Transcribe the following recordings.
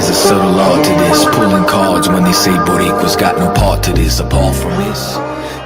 There's a subtle art to this, pulling cards when they say Boricua's got no part to this. Apart from this,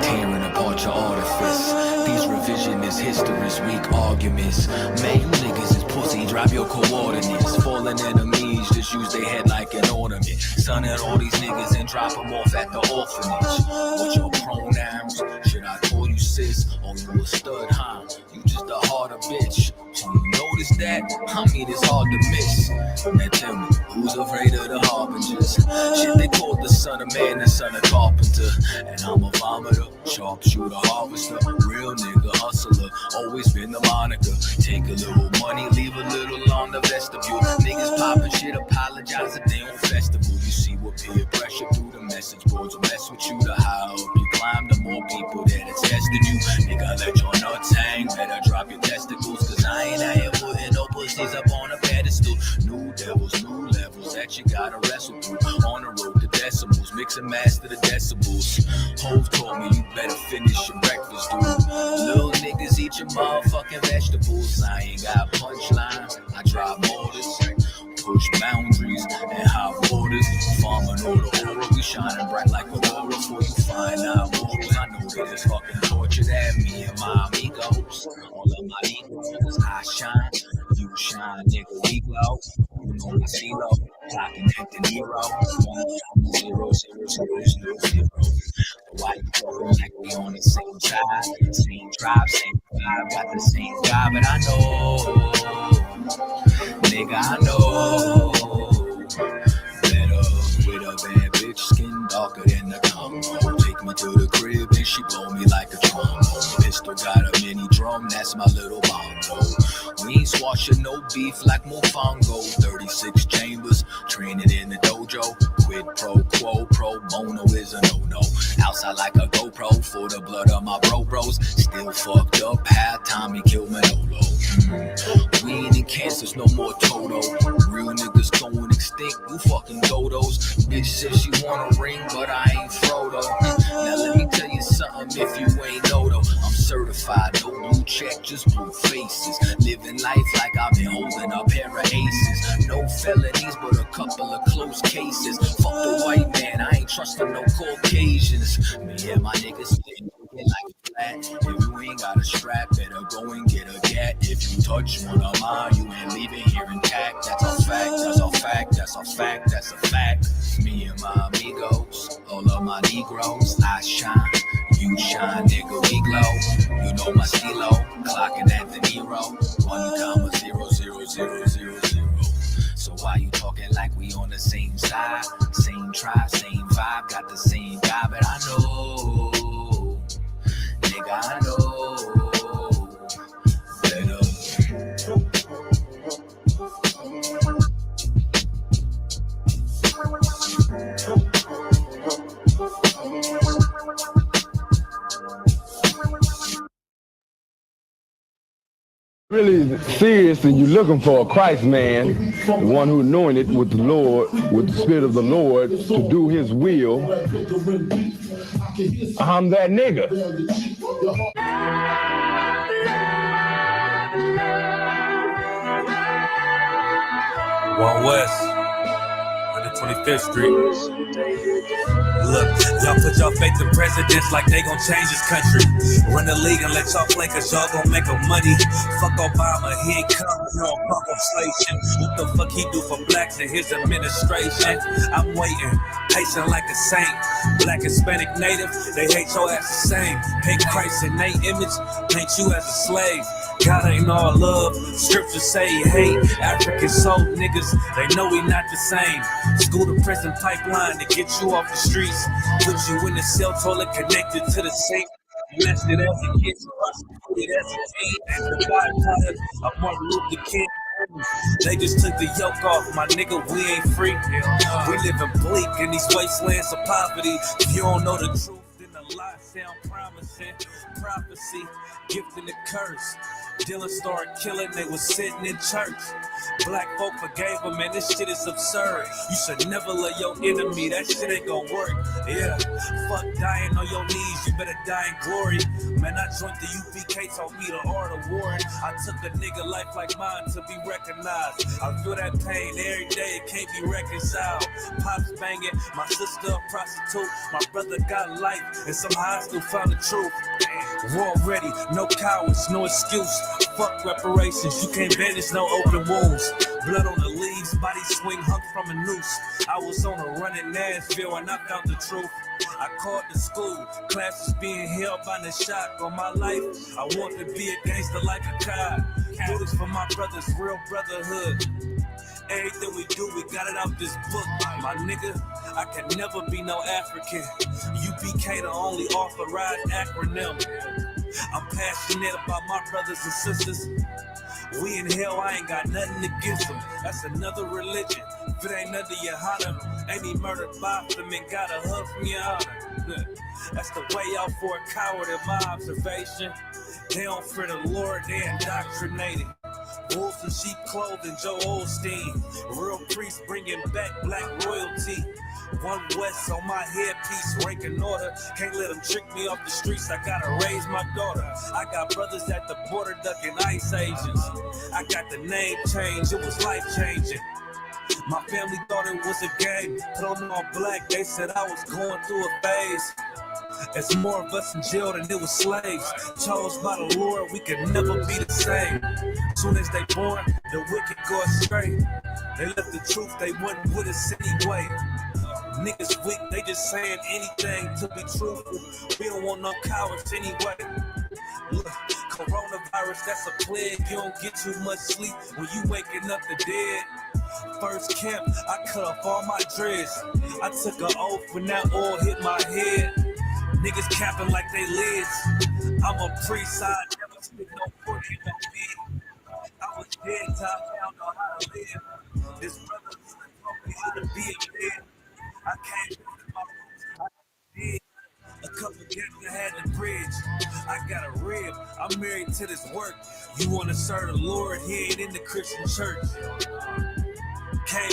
tearing apart your artifice. These revisionist histories, weak arguments. Man, you niggas is pussy, drop your coordinates. Fallen enemies, just use their head like an ornament. Son at all these niggas and drop them off at the orphanage. What's your pronouns? Should I call you sis? Or you a stud, huh? You just a harder bitch. So you notice that? I mean, it's hard to miss. Now tell me, who's afraid of the harbingers? Shit, they called the son of man, the son of carpenter. And I'm a vomiter, sharpshooter, harvester, real nigga, hustler, always been the moniker. Take a little money, leave a little on the vestibule. Niggas popping shit, apologize if they on festival. You see what peer pressure through the message boards will mess with you. The higher up you climb, the more people that are testing you. Nigga, let your nuts hang, better drop your testicles, cause I ain't out here putting no pussies up on a pedestal. New devils, new levels that you gotta wrestle through. On the road to decimals, mix and master the decibels. Hove told me you better finish your breakfast, dude. Little niggas eat your motherfucking vegetables. I ain't got punchlines, I drive mortars, push boundaries and high waters. Farming all the aura, we shining bright like aurora. Before you find out morals, I know that it's fucking torture that me and my amigos. All of my egos, I shine, you shine, nigga, we glow. You know my CeeLo, clocking at the Nero. 1 0 0 0 0 0. Why you talking like we on the same tribe, same vibe, got the same guy, but I know, nigga, I know. Better with a bad bitch, skin darker than the Congo. Take me to the crib and she blow me like a trombone. Pistol got a mini drum, that's my little bongo. We ain't squashing no beef like Mofongo. 36 chambers, training in the dojo. Quid pro quo, pro bono is a no-no. Outside like a GoPro for the blood of my bros. Still fucked up, half Tommy killed Manolo. We ain't in Kansas, no more Toto. Real niggas going extinct, you fucking dodos. Bitch says she want a ring, but I ain't Frodo. Now let me tell you something if you ain't know though. I'm certified, no blue check, just blue faces. Living life like I've been holding a pair of aces. No felonies, but a couple of close cases. Fuck the white man, I ain't trusting no Caucasians. Me and my niggas spitting like flat. If you ain't got a strap, better go and get a gat. If you touch one of mine, you ain't leaving here intact. That's a fact, that's a fact, that's a fact, that's a fact. Me and my amigos, all of my Negroes, I shine, you shine, nigga, we glow. You know my CeeLo, clocking at the Nero. 1 0 0 0 0 0. So why you talking like we on the same side? Same tribe, same vibe, got the same guy, but I know, nigga, I know better. Really serious and you're looking for a Christ man, the one who anointed with the Lord, with the Spirit of the Lord to do his will, I'm that nigga. One West, 125th Street. Look, y'all put y'all faith in presidents like they gon' change this country. Run the league and let y'all play cause y'all gon' make a money. Fuck Obama, he ain't coming, no legislation. What the fuck he do for blacks in his administration? I'm waiting, patient like a saint. Black, Hispanic, Native, they hate your ass the same. Hate Christ in they image, paint you as a slave. God ain't all love, scriptures say he hate. African soul niggas, they know we not the same. School to prison pipeline to get you off the streets. Put you in the cell, toilet connected to the sink. Molested as a kid, prosecuted as a teen. The godfather of Martin Luther King. They just took the yoke off, my nigga, we ain't free. We living bleak in these wastelands of poverty. If you don't know the truth, then the lie sound promising. Prophecy, gift and the curse. Dylan started killing, they was sitting in church. Black folk forgave him, man, this shit is absurd. You should never let your enemy, that shit ain't gonna work. Yeah, fuck dying on your knees, you better die in glory. Man, I joined the UPK, taught me the art of warring. I took a nigga life like mine to be recognized. I feel that pain every day, it can't be reconciled. Pops banging, my sister a prostitute, my brother got life, and somehow I still found the truth. War ready, no cowards, no excuse. Fuck reparations, you can't bandage no open wounds. Blood on the leaves, body swing hung from a noose. I was on a run in Nashville and I found the truth. I called the school, classes being held by the shock on my life. I want to be a gangster like a cop. Do this for my brothers, real brotherhood. Everything we do, we got it out this book. My nigga, I can never be no African. UPK the only authorized acronym. I'm passionate about my brothers and sisters. We in hell, I ain't got nothing against them. That's another religion. If it ain't under your honor, ain't he murdered by them and got a hug from your honor. That's the way out for a coward in my observation. They don't fear the Lord, they indoctrinated. Wolves in sheep clothing, Joe Osteen. Real priest bringing back black royalty. One West on my headpiece, ranking order. Can't let them trick me off the streets, I gotta raise my daughter. I got brothers at the border ducking ICE agents. I got the name change, it was life changing. My family thought it was a game. Put on all black, they said I was going through a phase. There's more of us in jail than there was slaves. Chose by the Lord, we could never be the same. Soon as they born, the wicked go astray. They left the truth, they wasn't with us anyway. Niggas weak, they just saying anything to be truthful. We don't want no cowards anyway. Look, coronavirus, that's a plague. You don't get too much sleep when you waking up the dead. First camp, I cut off all my dreads. I took an oath when that oil hit my head. Niggas capping like they lids. I'm a priest, I never spit no pork in no pig. I was dead till I found out how to live. This brother told me how to be a man. I came with my roots, I did. A couple gaps I had to bridge. I got a rib, I'm married to this work. You wanna serve the Lord, he ain't in the Christian church. Came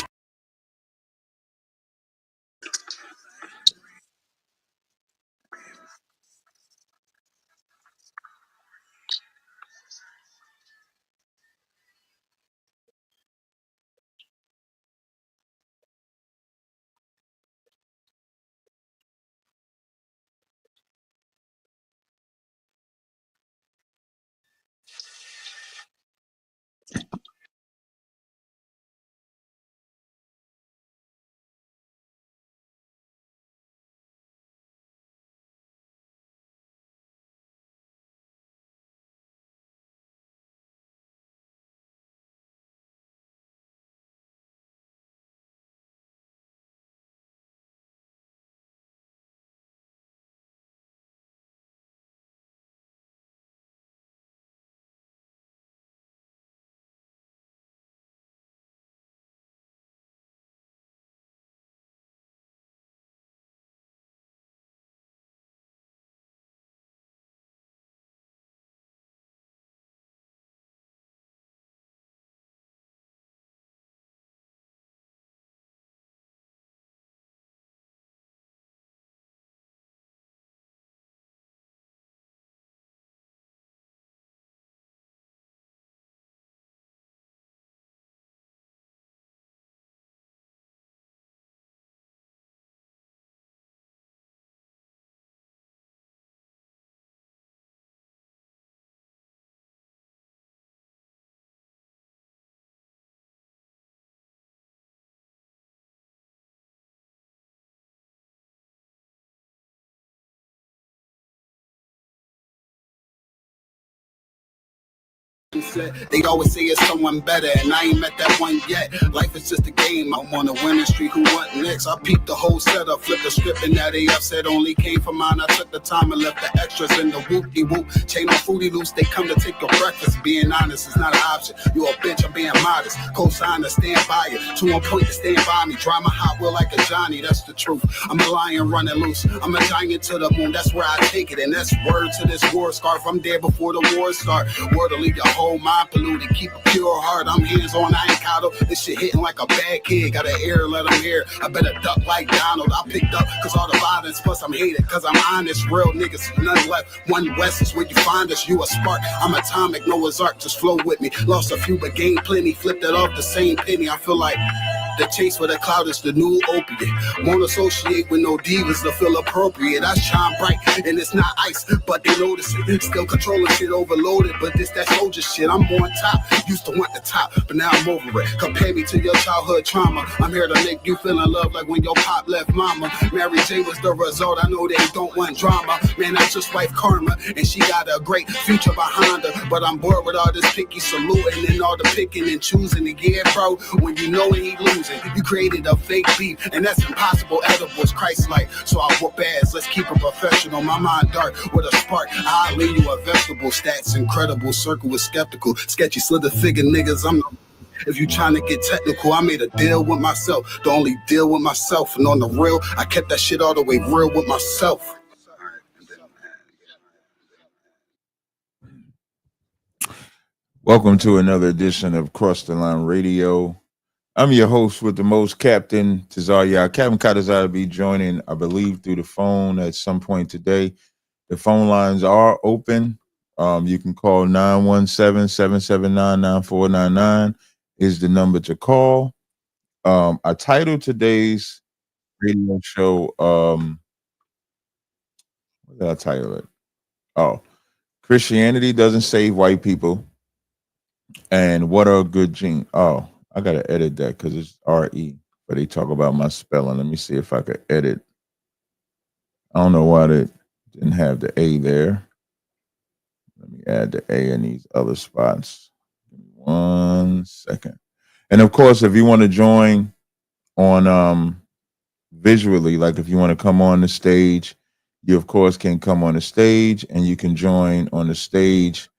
They always say it's someone better, and I ain't met that one yet. Life is just a game. I'm on a winning streak. Who what next? I peeped the whole setup, flipped the script, and now they upset only came for mine. I took the time and left the extras in the whoop-de-whoop. Chain on Fruity Loops, they come to take your breakfast. Being honest is not an option. You a bitch, I'm being modest. Co-sign to stand by it. 2 on point to stand by me. Drive my Hot Wheel like a Johnny, that's the truth. I'm a lion running loose. I'm a giant to the moon, that's where I take it. And that's word to this war scarf. I'm there before the war start. Word to leave your whole mind polluted. Keep a pure heart. I'm hands on, I ain't coddle. This shit hitting like a bad kid. Got an ear, let them hear. I better duck like Donald. I picked up cause all the violence. Plus I'm hated cause I'm honest. Real niggas, none left. One West is where you find us. You a spark. I'm atomic, Noah's Ark. Just flow with me. Lost a few but gained plenty. Flipped it off the same penny. I feel like the chase for the cloud is the new opiate. Won't associate with no divas to feel appropriate. I shine bright and it's not ice, but they notice it. Still controlling shit overloaded, but this that soldier shit. I'm on top. Used to want the top, but now I'm over it. Compare me to your childhood trauma. I'm here to make you feel in love like when your pop left mama. Mary J was the result. I know they don't want drama. Man, I just wife karma, and she got a great future behind her. But I'm bored with all this picky saluting and all the picking and choosing. Yeah, bro, when you know it ain't losing. You created a fake beef, and that's impossible. Edibles, Christ-like, so I whoop ass. Let's keep it professional. My mind dark with a spark. I'll leave you a vegetable. Stats incredible. Circle with skeptical. Sketchy slither figure niggas. If you trying to get technical, I made a deal with myself. The only deal with myself, and on the real, I kept that shit all the way real with myself. Welcome to another edition of Cross the Line Radio. I'm your host with the most, Captain Tizaya. Captain Katazai will be joining, I believe, through the phone at some point today. The phone lines are open. You can call 917-779-9499 is the number to call. I titled today's radio show, what did I title it? Oh, Christianity Doesn't Save White People. And what are good genes? Oh, I gotta edit that because it's RE, but they talk about my spelling. Let me see if I could edit. I don't know why they didn't have the A there. Let me add the A in these other spots. Give me 1 second. And of course, if you want to join on visually, like if you want to come on the stage, you of course can come on the stage and you can join on the stage.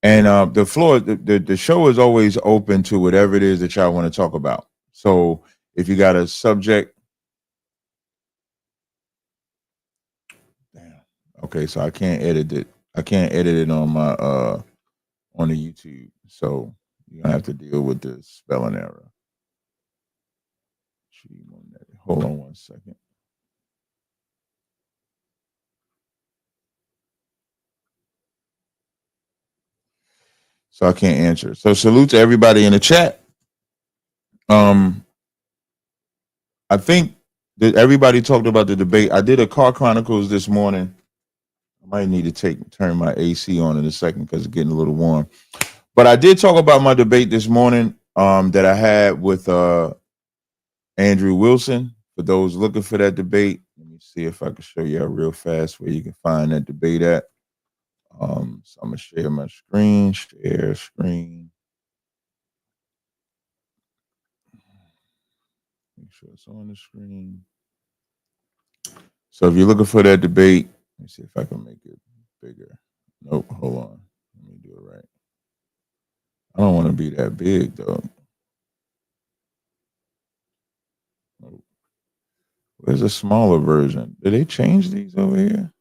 And the floor, the show is always open to whatever it is that y'all want to talk about. So if you got a subject, damn. Okay, so I can't edit it. I can't edit it on my on the YouTube. So you're gonna have to deal with the spelling error. Hold on 1 second. So I can't answer. So salute to everybody in the chat. I think that everybody talked about the debate. I did a Car Chronicles this morning. I might need to turn my AC on in a second because it's getting a little warm. But I did talk about my debate this morning that I had with Andrew Wilson. For those looking for that debate, let me see if I can show you real fast where you can find that debate at. So I'm gonna share my screen. Share screen. Make sure it's on the screen. So if you're looking for that debate, let me see if I can make it bigger. Nope, hold on. Let me do it right. I don't want to be that big though. Nope. Where's a smaller version? Did they change these over here?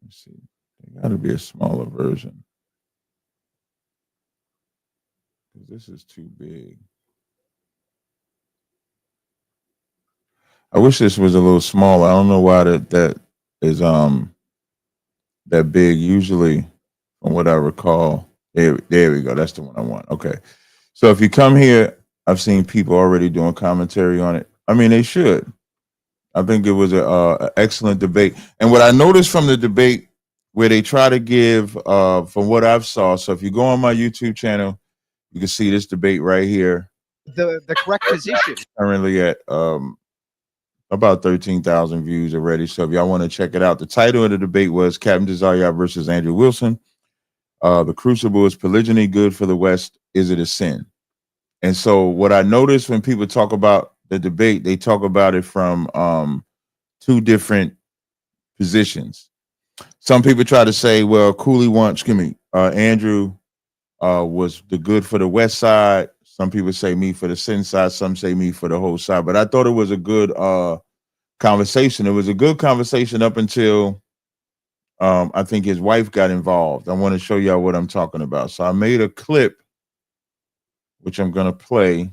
Let's see. There got to be a smaller version. Because this is too big. I wish this was a little smaller. I don't know why that is that big. Usually, from what I recall, there we go. That's the one I want. Okay. So if you come here, I've seen people already doing commentary on it. I mean, they should. I think it was an excellent debate. And what I noticed from the debate, where they try to give, from what I've saw, so if you go on my YouTube channel, you can see this debate right here. The correct position. Currently at about 13,000 views already. So if y'all want to check it out, the title of the debate was Captain Desire versus Andrew Wilson. The crucible, is polygyny good for the West? Is it a sin? And so what I notice when people talk about the debate, they talk about it from two different positions. Some people try to say, well, Cooley wants, Andrew was the good for the West side. Some people say me for the sin side. Some say me for the whole side. But I thought it was a good conversation. It was a good conversation up until I think his wife got involved. I want to show y'all what I'm talking about. So I made a clip, which I'm going to play.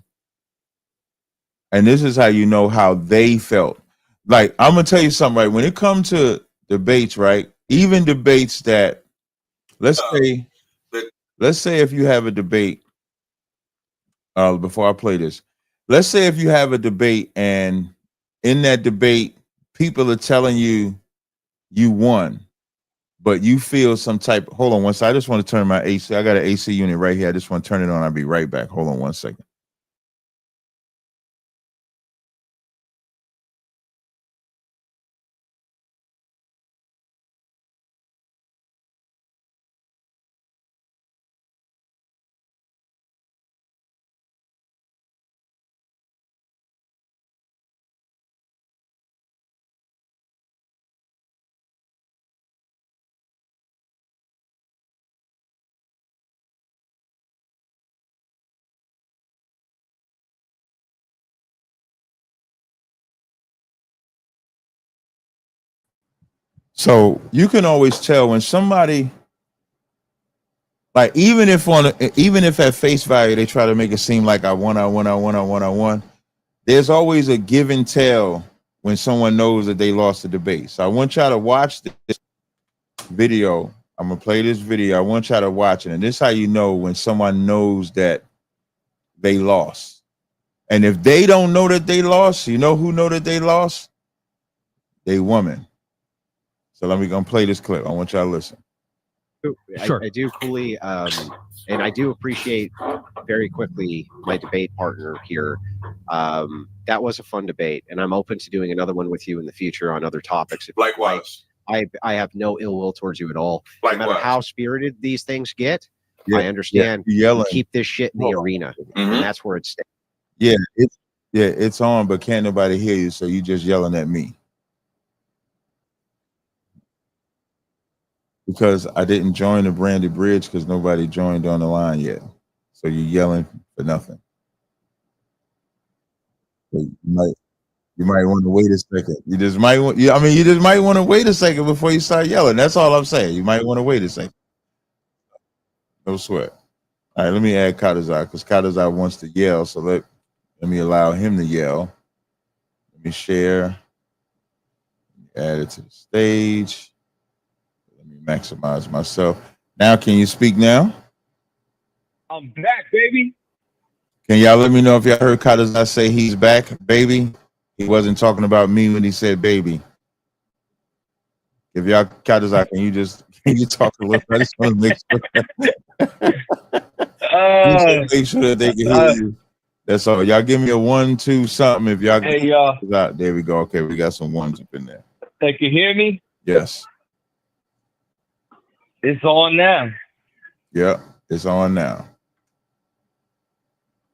And this is how you know how they felt. Like, I'm going to tell you something, right? When it comes to debates, right? Even debates that, let's say if you have a debate, before I play this, let's say if you have a debate and in that debate, people are telling you you won, but you feel some type. Hold on one second. I just want to turn my AC. I got an AC unit right here. I just want to turn it on. I'll be right back. Hold on one second. So you can always tell when somebody, like, even if at face value they try to make it seem like I won, there's always a give and tell when someone knows that they lost the debate. So I want y'all to watch this video. I'm gonna play this video. I want y'all to watch it, and this is how you know when someone knows that they lost. And if they don't know that they lost, you know who know that they lost? They woman. So gonna play this clip. I want y'all to listen. Sure. I do, Cooley, and I do appreciate very quickly my debate partner here. That was a fun debate, and I'm open to doing another one with you in the future on other topics. Likewise. I have no ill will towards you at all. Likewise. No matter how spirited these things get, Yeah, I understand. Yelling. Keep this shit in the arena, and that's where it's. Yeah, it's on, but can't nobody hear you, so you just yelling at me. Because I didn't join the branded bridge because nobody joined on the line yet. So you're yelling for nothing. So you might want to wait a second. You just might want to wait a second before you start yelling. That's all I'm saying. You might want to wait a second. No sweat. All right, let me add Kadazar because Kadazar wants to yell. So let me allow him to yell. Let me share. Add it to the stage. Let me maximize myself. Now, can you speak now? I'm back, baby. Can y'all let me know if y'all heard Kadazar say he's back, baby? He wasn't talking about me when he said baby. If y'all, Kadazar, can you talk a little? I just want to make sure that they can hear you. That's all. Y'all give me a 1, 2, something. If y'all, Hey, y'all. There we go. Okay, we got some ones up in there. They can hear me? Yes. It's on now. Yeah, it's on now.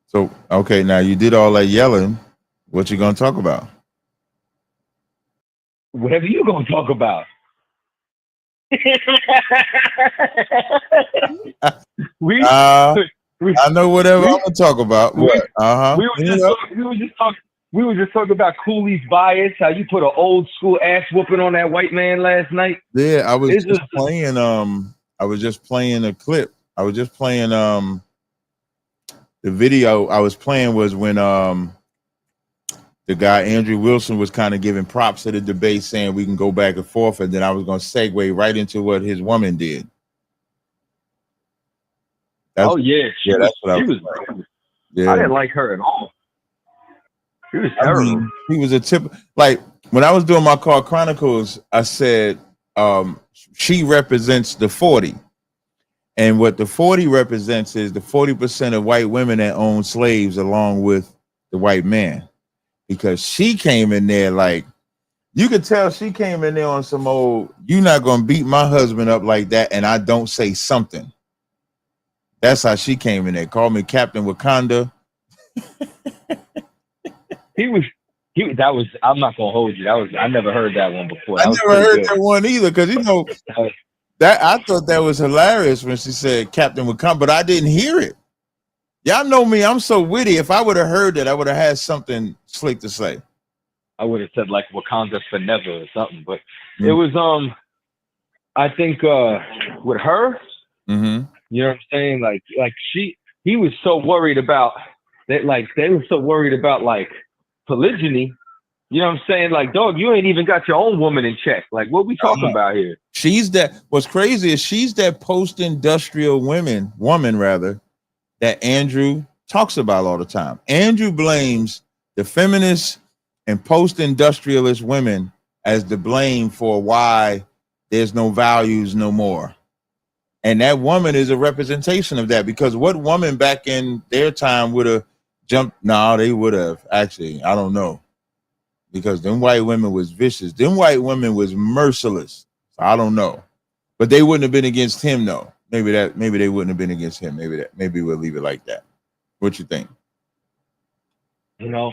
So, okay, now you did all that yelling. What you gonna talk about? Whatever you gonna talk about. I know whatever I'm gonna talk about. What? We were just talking about Cooley's bias. How you put an old school ass whooping on that white man last night. Yeah, I was just playing. I was just playing a clip. I was just playing. The video I was playing was when the guy Andrew Wilson was kind of giving props to the debate, saying we can go back and forth, and then I was going to segue right into what his woman did. That's what I was. Yeah, I didn't like her at all. She was terrible. He was a tip. Like when I was doing my Car Chronicles, I said she represents the 40. And what the 40 represents is the 40% of white women that own slaves along with the white man. Because she came in there like, you could tell she came in there on some old, you're not going to beat my husband up like that and I don't say something. That's how she came in there. Called me Captain Wakanda. That was, I'm not gonna hold you. I never heard that one before. I That was never heard pretty good. that one either, because that I thought that was hilarious when she said Captain Wakanda, but I didn't hear it. Y'all know me, I'm so witty. If I would have heard that, I would have had something slick to say. I would have said like Wakanda for never or something, but it was I think with her, you know what I'm saying? Like he was so worried about that, like they were so worried about like polygyny. You know what I'm saying? Like, dog, you ain't even got your own woman in check. Like, what we talking about here? She's that. What's crazy is she's that post-industrial woman rather, that Andrew talks about all the time. Andrew blames the feminists and post-industrialist women as the blame for why there's no values no more. And that woman is a representation of that, because what woman back in their time would have jumped? No, they would have actually, I don't know. Because them white women was vicious. Them white women was merciless. So I don't know. But they wouldn't have been against him though. Maybe they wouldn't have been against him. Maybe we'll leave it like that. What you think? You know,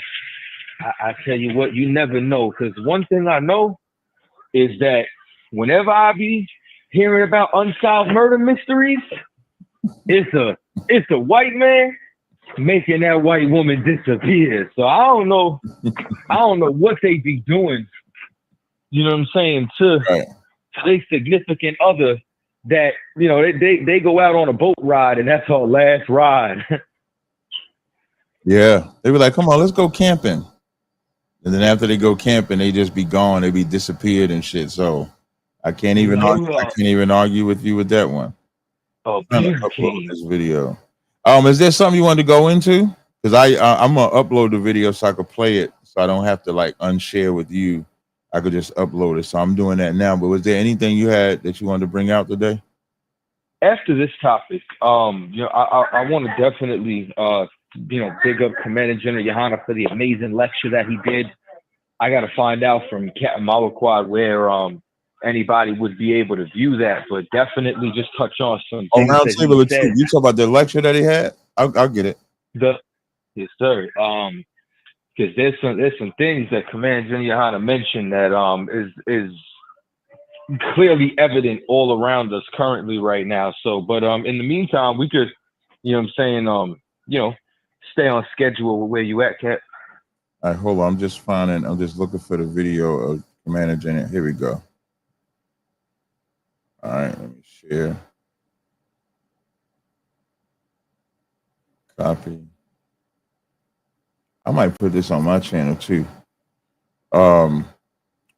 I tell you what, you never know. Because one thing I know is that whenever I be hearing about unsolved murder mysteries, it's a white man making that white woman disappear. So I don't know what they be doing, you know what I'm saying, to their significant other, that, you know, they go out on a boat ride and that's our last ride. Yeah. They were like, come on, let's go camping. And then after they go camping, they just be gone. They be disappeared and shit. So I can't even argue with you with that one. Oh, I'm trying to upload this video. Is there something you want to go into? Because I'm gonna upload the video so I could play it, so I don't have to like unshare with you. I could just upload it. So I'm doing that now. But was there anything you had that you wanted to bring out today? After this topic, you know, I want to definitely you know, big up Commander General Yohana for the amazing lecture that he did. I got to find out from Captain Malaquad where anybody would be able to view that, but definitely just touch on some things that he said. You talk about the lecture that he had? I'll get it. Yes, sir. Because there's some things that Commander General Yohana mentioned that is clearly evident all around us currently right now. So, but in the meantime, we could, you know what I'm saying, you know, stay on schedule with where you at, Cap. All right, hold on. I'm just looking for the video of Commander General. Here we go. All right, let me share. Copy. I might put this on my channel too. All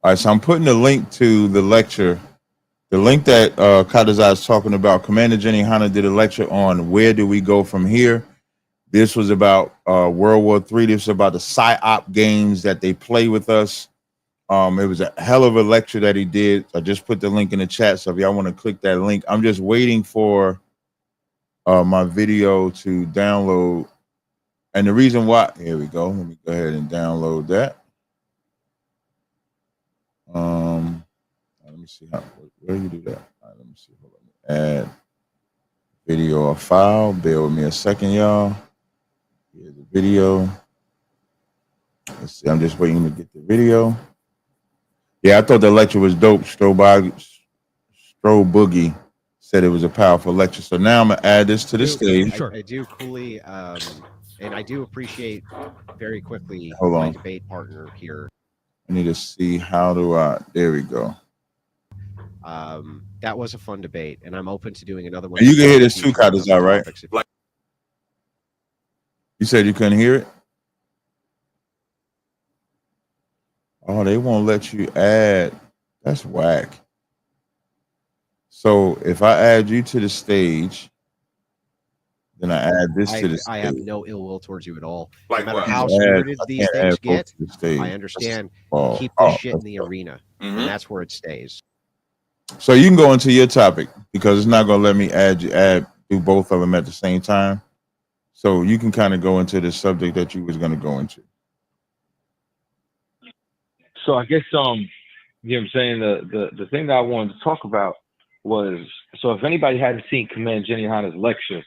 right, so I'm putting the link to the lecture. The link that Kadazai is talking about. Commander Jenny Hanna did a lecture on where do we go from here. This was about World War III. This was about the PSYOP games that they play with us. It was a hell of a lecture that he did. I just put the link in the chat, so if y'all want to click that link. I'm just waiting for my video to download. And the reason why, here we go. Let me go ahead and download that. Let me see where you do that. All right, let me see. Hold on. Add video or file. Bear with me a second, y'all. Here's the video. Let's see. I'm just waiting to get the video. Yeah, I thought the lecture was dope. Stro Boogie said it was a powerful lecture. So now I'm gonna add this to the stage. Sure. I do, Cooley, and I do appreciate very quickly my debate partner here. I need to see how do I. There we go. That was a fun debate, and I'm open to doing another one. And you can hear this too, Kadazai, right? You said you couldn't hear it? Oh, they won't let you add. That's whack. So if I add you to the stage, then I add this to the stage. I have no ill will towards you at all. Like, no matter how spirited these things get, I understand. Keep this shit in the arena, and that's where it stays. So you can go into your topic, because it's not going to let me do both of them at the same time. So you can kind of go into the subject that you was going to go into. So I guess you know what I'm saying, the thing that I wanted to talk about was, so if anybody hadn't seen Commander Jenny Hanna's lecture,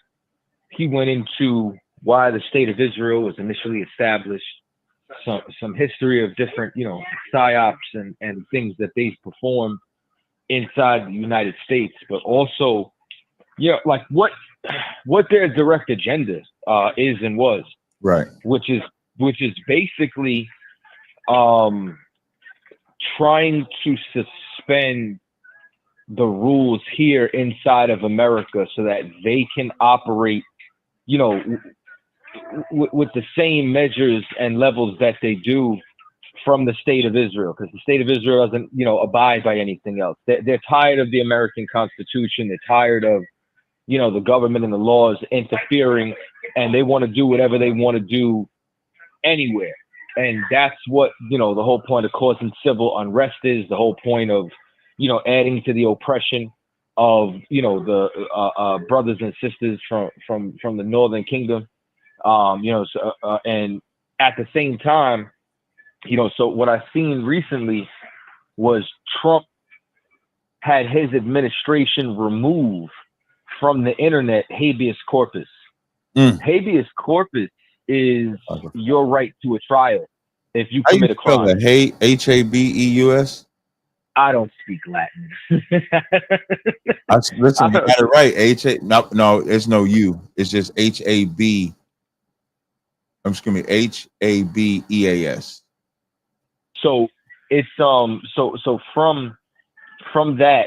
he went into why the state of Israel was initially established, some history of different, psyops and things that they've performed inside the United States, but also, like what their direct agenda is and was, right, which is basically trying to suspend the rules here inside of America so that they can operate, with the same measures and levels that they do from the state of Israel, because the state of Israel doesn't, abide by anything else. They're tired of the American Constitution. They're tired of, the government and the laws interfering, and they want to do whatever they want to do anywhere. And that's what, the whole point of causing civil unrest is, the whole point of, adding to the oppression of, the brothers and sisters from the Northern Kingdom. And at the same time, so what I've seen recently was Trump had his administration remove from the internet habeas corpus. Habeas corpus is your right to a trial if you commit a crime. Habeus? I don't speak Latin. Listen, you got it right. No, it's no U. It's just HAB. Excuse me, HABEAS. So it's so from that,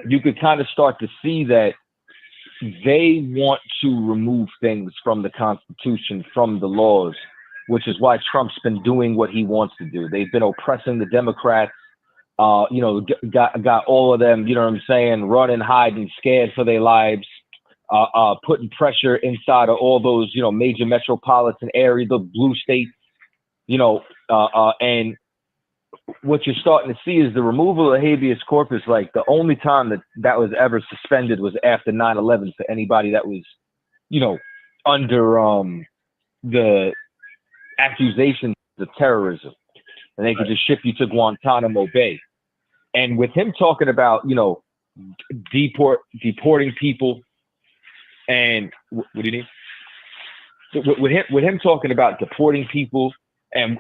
you could kind of start to see that they want to remove things from the Constitution, from the laws, which is why Trump's been doing what he wants to do. They've been oppressing the Democrats, got all of them, running, hiding, scared for their lives, putting pressure inside of all those, major metropolitan areas, the blue states, and what you're starting to see is the removal of habeas corpus. Like the only time that was ever suspended was after 9/11 for anybody that was, under the accusations of terrorism, and they could just ship you to Guantanamo Bay. And with him talking about, deporting people, and what do you mean? So with him talking about deporting people and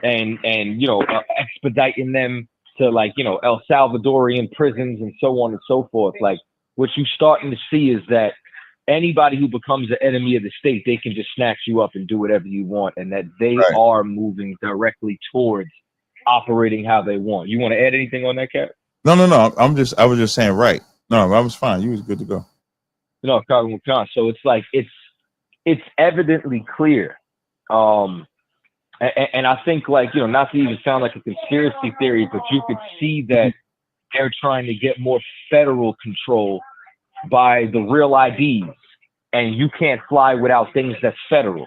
expediting them to El Salvadorian prisons and so on and so forth. Like what you're starting to see is that anybody who becomes an enemy of the state, they can just snatch you up and do whatever you want, and that they are moving directly towards operating how they want. You want to add anything on that, Cap? No. I was just saying right. No, I was fine. You was good to go. So it's like it's evidently clear. And I think not to even sound like a conspiracy theory, but you could see that they're trying to get more federal control by the real IDs, and you can't fly without things that's federal,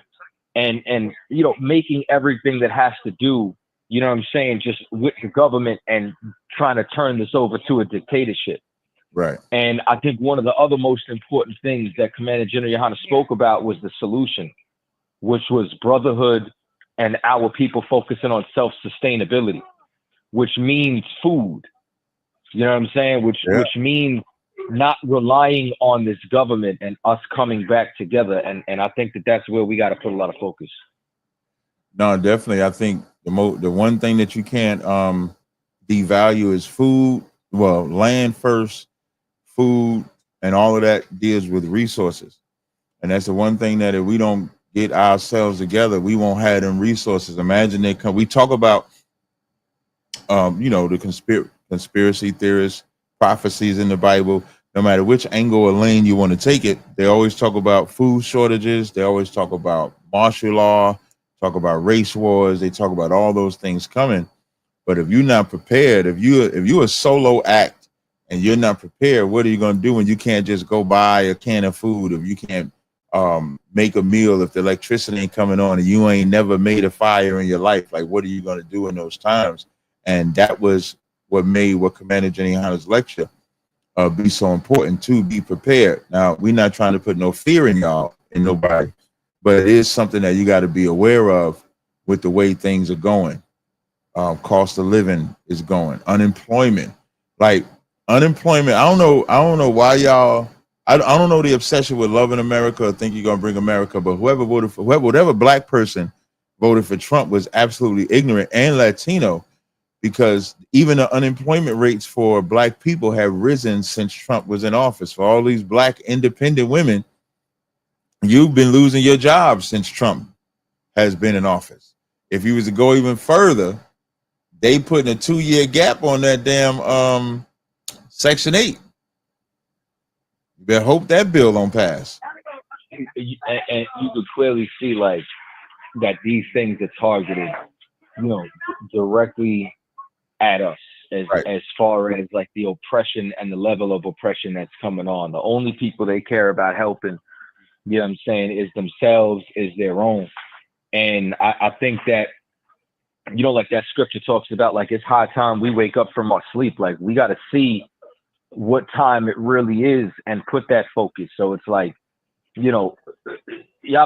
and making everything that has to do, just with the government and trying to turn this over to a dictatorship. Right. And I think one of the other most important things that Commander General Yohana spoke about was the solution, which was brotherhood and our people focusing on self-sustainability, which means food. You know what I'm saying? Which means not relying on this government and us coming back together. And I think that's where we got to put a lot of focus. No, definitely. I think the one thing that you can't devalue is food. Well, land first, food, and all of that deals with resources. And that's the one thing that if we don't get ourselves together, we won't have them resources. Imagine they come. We talk about, the conspiracy theorists, prophecies in the Bible. No matter which angle or lane you want to take it, they always talk about food shortages. They always talk about martial law, talk about race wars. They talk about all those things coming. But if you're not prepared, if you're a solo act and you're not prepared, what are you going to do when you can't just go buy a can of food? If you can't make a meal, if the electricity ain't coming on and you ain't never made a fire in your life, like what are you going to do in those times? And that was what made Commander Jenny Hunter's lecture be so important, to be prepared. Now, we're not trying to put no fear in y'all, in nobody, but it is something that you got to be aware of with the way things are going. Cost of living is going, unemployment. I don't know why y'all I don't know the obsession with loving America or think you're gonna bring America, but whatever black person voted for Trump was absolutely ignorant and Latino, because even the unemployment rates for black people have risen since Trump was in office. For all these black independent women, you've been losing your job since Trump has been in office. If you was to go even further, they put in a 2-year gap on that damn Section 8. You better hope that bill don't pass. And you could clearly see like that these things are targeted, directly at us as far as like the oppression and the level of oppression that's coming on. The only people they care about helping, you know what I'm saying, is themselves, is their own. And I think that, like that scripture talks about, like, it's high time we wake up from our sleep. Like, we got to see what time it really is and put that focus. So it's like, y'all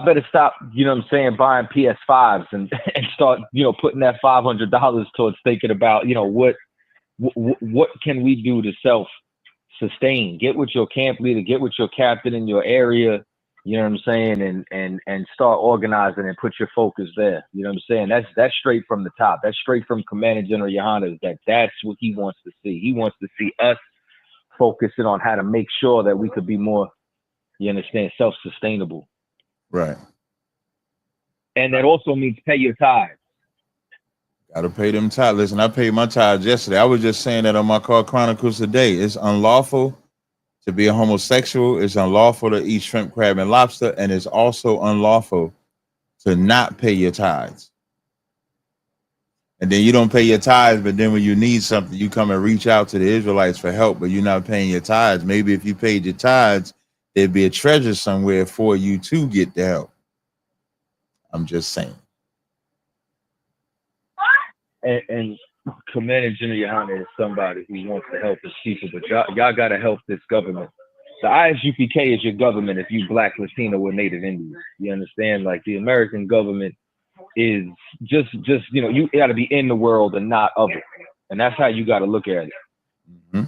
better stop, buying PS5s and start, putting that $500 towards thinking about, what can we do to self-sustain? Get with your camp leader, get with your captain in your area, you know what I'm saying, and start organizing and put your focus there. You know what I'm saying? That's straight from the top. That's straight from Commander General Yohannes. That's what he wants to see. He wants to see us focusing on how to make sure that we could be more, you understand, self-sustainable. Right. And that also means pay your tithes. Got to pay them tithes. Listen, I paid my tithes yesterday. I was just saying that on my Car Chronicles today. It's unlawful to be a homosexual. It's unlawful to eat shrimp, crab, and lobster. And it's also unlawful to not pay your tithes. And then you don't pay your tithes, but then when you need something, you come and reach out to the Israelites for help, but you're not paying your tithes. Maybe if you paid your tithes, there'd be a treasure somewhere for you to get the help. I'm just saying. And Commander General Yohannes is somebody who wants to help his people, but y'all got to help this government. The ISUPK is your government if you Black, Latino, or Native Indian. You understand? Like, the American government is just you got to be in the world and not of it. And that's how you got to look at it. Mm-hmm.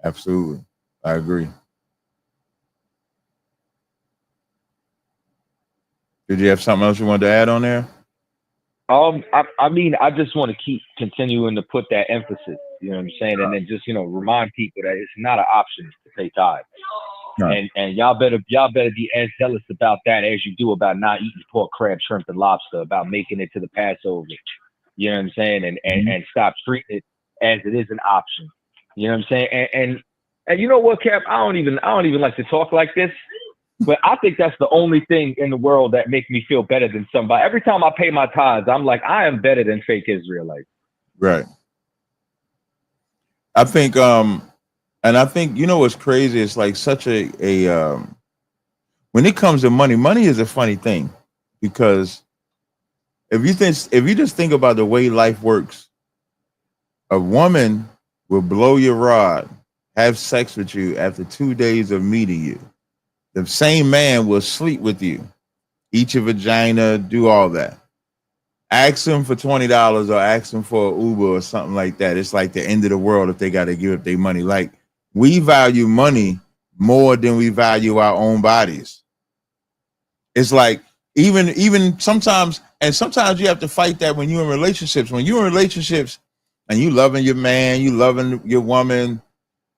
Absolutely. I agree. Did you have something else you wanted to add on there? I mean, I just want to keep continuing to put that emphasis, you know what I'm saying? And then just, remind people that it's not an option to pay tithes. Right. And y'all better be as zealous about that as you do about not eating pork, crab, shrimp, and lobster, about making it to the Passover. You know what I'm saying? And stop treating it as it is an option. You know what I'm saying? And you know what, Cap? I don't even like to talk like this, but I think that's the only thing in the world that makes me feel better than somebody. Every time I pay my tithes, I'm like, I am better than fake Israelites. Right. I think and I think, what's crazy, it's like such a when it comes to money is a funny thing, because if you just think about the way life works, a woman will blow your rod, have sex with you after 2 days of meeting you. The same man will sleep with you, eat your vagina, do all that. Ask them for $20 or ask them for an Uber or something like that. It's like the end of the world if they got to give up their money. Like, we value money more than we value our own bodies. It's like even sometimes you have to fight that when you're in relationships. When you're in relationships and you loving your man, you loving your woman,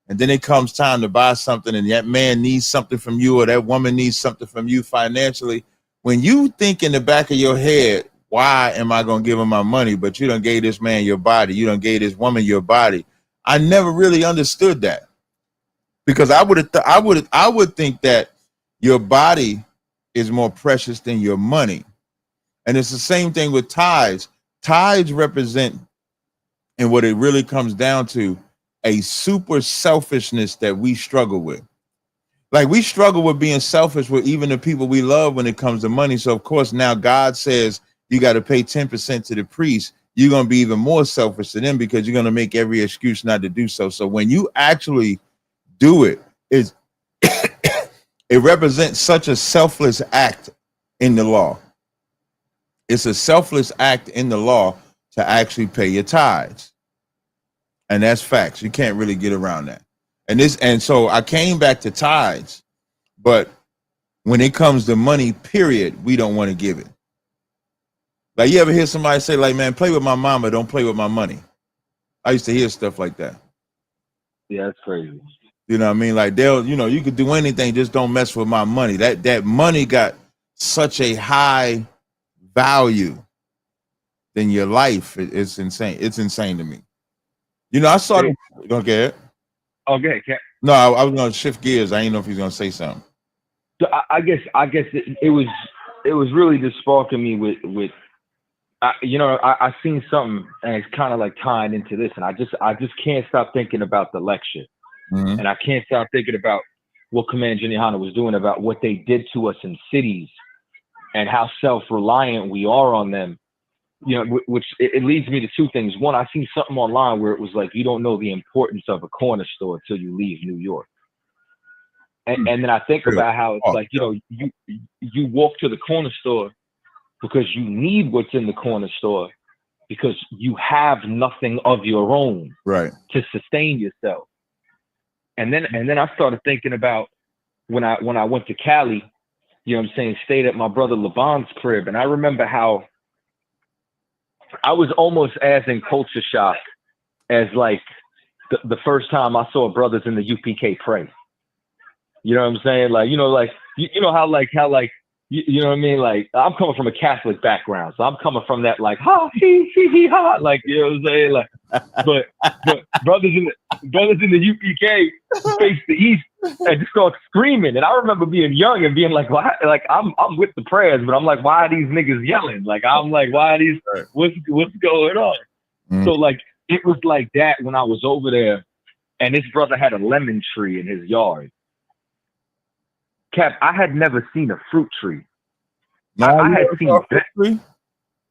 and then it comes time to buy something and that man needs something from you or that woman needs something from you financially. When you think in the back of your head, why am I going to give him my money? But you done gave this man your body. You done gave this woman your body. I never really understood that, because I would think that your body is more precious than your money. And it's the same thing with tithes. Tithes represent, and what it really comes down to, a super selfishness that we struggle with. Like, we struggle with being selfish with even the people we love when it comes to money. So of course now God says you got to pay 10% to the priest. You're going to be even more selfish to them because you're going to make every excuse not to do so. So when you actually do it, it represents such a selfless act in the law. It's a selfless act in the law to actually pay your tithes. And that's facts. You can't really get around that. And so I came back to tithes But when it comes to money, period, we don't want to give it. Like, you ever hear somebody say, like, man, play with my mama, don't play with my money? I used to hear stuff like that. Yeah, that's crazy. You know what I mean? Like, they'll, you know, you could do anything, just don't mess with my money. That money got such a high value than your life. It's insane. It's insane to me. You know, I saw it. Okay. Okay, No, I was gonna shift gears. I didn't know if he's gonna say something. so I guess it was really just sparking me with I seen something, and it's kind of like tying into this, and I just can't stop thinking about the lecture, Mm-hmm. and I can't stop thinking about what Commander Jenny was doing, about what they did to us in cities, and how self-reliant we are on them. You know, which it leads me to two things. One, I seen something online where it was like, you don't know the importance of a corner store till you leave New York. And then I think about how it's like, you know, you walk to the corner store because you need what's in the corner store, because you have nothing of your own to sustain yourself. And then I started thinking about when I went to Cali, you know what I'm saying, stayed at my brother LeBon's crib, and I remember how I was almost as in culture shock as like the first time I saw brothers in the UPK pray. You know what I'm saying? Like, you know, like you know how you know what I mean? Like, I'm coming from a Catholic background, so I'm coming from that like ha he ha, like, you know what I'm saying? Like, but brothers in the UPK face the east and just start screaming. And I remember being young and being like, why? Like, I'm with the prayers, but I'm like, why are these niggas yelling? Like, I'm like, why are these? What's going on? Mm-hmm. So like, it was like that when I was over there, and this brother had a lemon tree in his yard. Cap, I had never seen a fruit tree. I had seen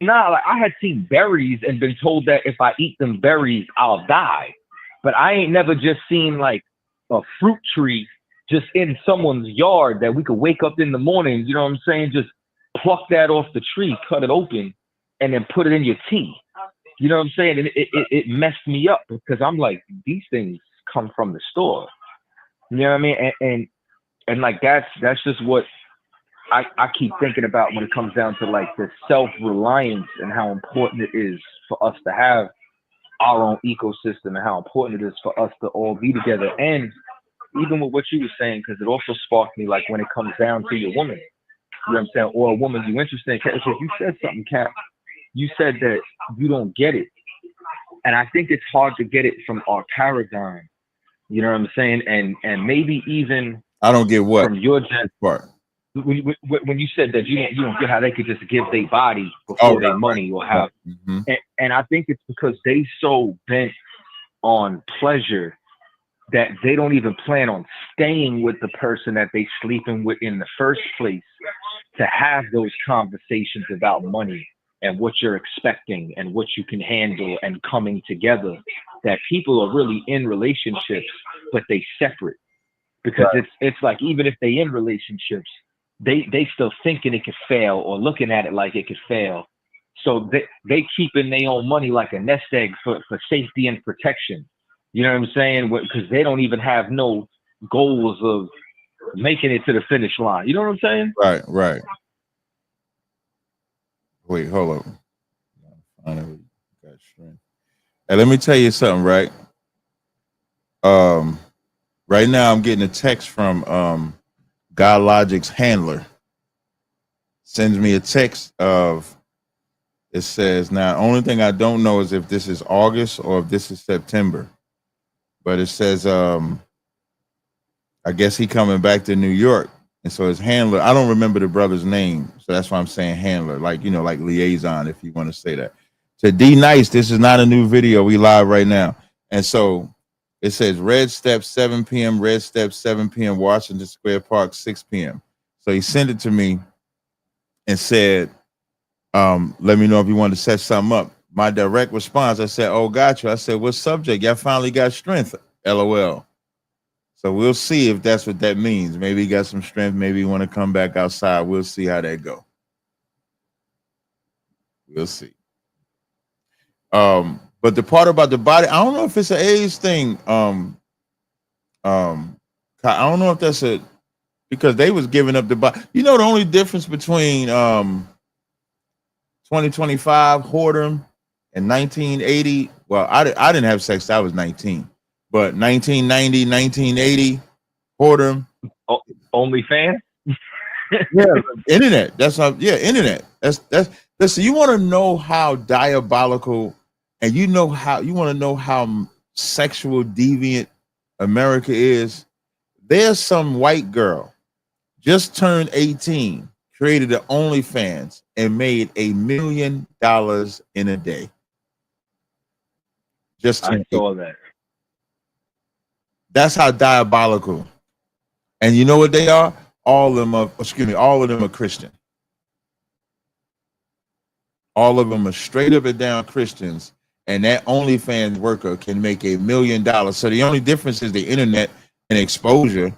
like, I had seen berries and been told that if I eat them berries, I'll die. But I ain't never just seen like a fruit tree just in someone's yard that we could wake up in the morning, you know what I'm saying, just pluck that off the tree, cut it open, and then put it in your tea. You know what I'm saying? And it messed me up, because I'm like, these things come from the store. You know what I mean? And like, that's just what I keep thinking about when it comes down to like the self-reliance and how important it is for us to have our own ecosystem, and how important it is for us to all be together. And even with what you were saying, because it also sparked me, like when it comes down to your woman, you know what I'm saying, or a woman you interested in. Because you said something, Cap. You said that you don't get it. And I think it's hard to get it from our paradigm. You know what I'm saying? And maybe even I don't get what from your part. When you said that you don't get how they could just give their body before their money, or how, and I think it's because they so bent on pleasure that they don't even plan on staying with the person that they sleeping with in the first place, to have those conversations about money and what you're expecting and what you can handle, and coming together. That people are really in relationships, but they separate, because it's like, even if they in relationships, they still thinking it could fail, or looking at it like it could fail. So they keeping their own money like a nest egg for safety and protection. You know what I'm saying? Because they don't even have no goals of making it to the finish line. You know what I'm saying? Right. Wait, hold up. Hey, let me tell you something, right? Right now I'm getting a text from God Logic's handler. Sends me a text of, it says, now only thing I don't know is if this is August or if this is September. But it says I guess he coming back to New York. And so his handler, I don't remember the brother's name, so that's why I'm saying handler, like, you know, like liaison, if you want to say that. To D Nice, this is not a new video. We live right now. And so it says Red Steps 7 p.m., Red Steps 7 p.m., Washington Square Park 6 p.m. So he sent it to me and said, let me know if you want to set something up. My direct response, I said, oh, gotcha. I said, what subject? Y'all finally got strength, LOL. So we'll see if that's what that means. Maybe he got some strength. Maybe he want to come back outside. We'll see how that go. We'll see. But the part about the body, I don't know if it's an age thing. I don't know if that's a because they was giving up the body. You know, the only difference between 2025 whoredom and 1980. Well, I didn't have sex. I was 19, but 1990, 1980 whoredom. OnlyFans. Yeah, internet. That's how. Yeah, internet. That's. Listen, you want to know how diabolical, and you want to know how sexual deviant America is. There's some white girl just turned 18, created an OnlyFans, and made $1 million in a day. Just I saw that. That's how diabolical. And you know what they are? All of them are Christian. All of them are straight up and down Christians, and that OnlyFans worker can make $1 million. So the only difference is the internet and exposure,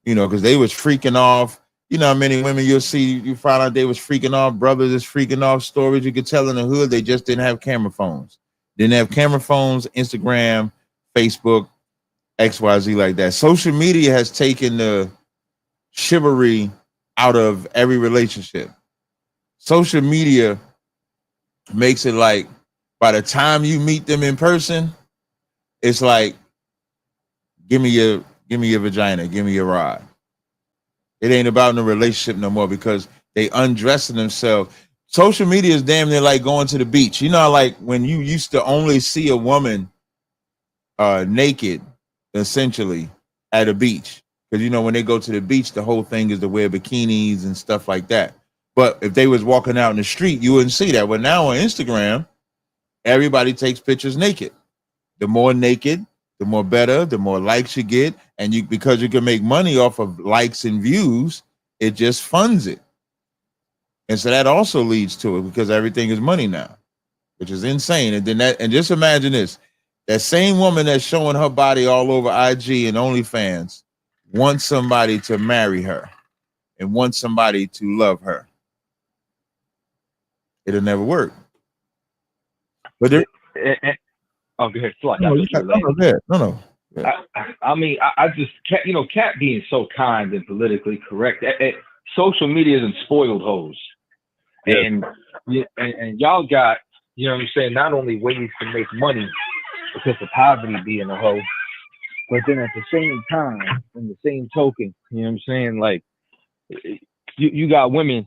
because they was freaking off. You know how many women you find out they was freaking off, brothers is freaking off, stories you could tell in the hood. They just didn't have camera phones. Instagram, Facebook, XYZ like that. Social media has taken the chivalry out of every relationship. Social media makes it like by the time you meet them in person, it's like, give me your vagina, give me your rod. It ain't about no relationship no more because they undressing themselves. Social media is damn near like going to the beach. You know, like when you used to only see a woman naked, essentially, at a beach. Because, when they go to the beach, the whole thing is to wear bikinis and stuff like that. But if they was walking out in the street, you wouldn't see that. But now on Instagram, everybody takes pictures naked. The more naked, the more better, the more likes you get. And because you can make money off of likes and views, it just funds it. And so that also leads to it because everything is money now, which is insane. And just imagine this. That same woman that's showing her body all over IG and OnlyFans wants somebody to marry her and wants somebody to love her. It'll never work. But there, go ahead. No. I mean, I just Cat being so kind and politically correct. Social media isn't spoiled hoes, and y'all got what I'm saying. Not only ways to make money because of poverty being a hoe, but then at the same time, in the same token, what I'm saying, like you got women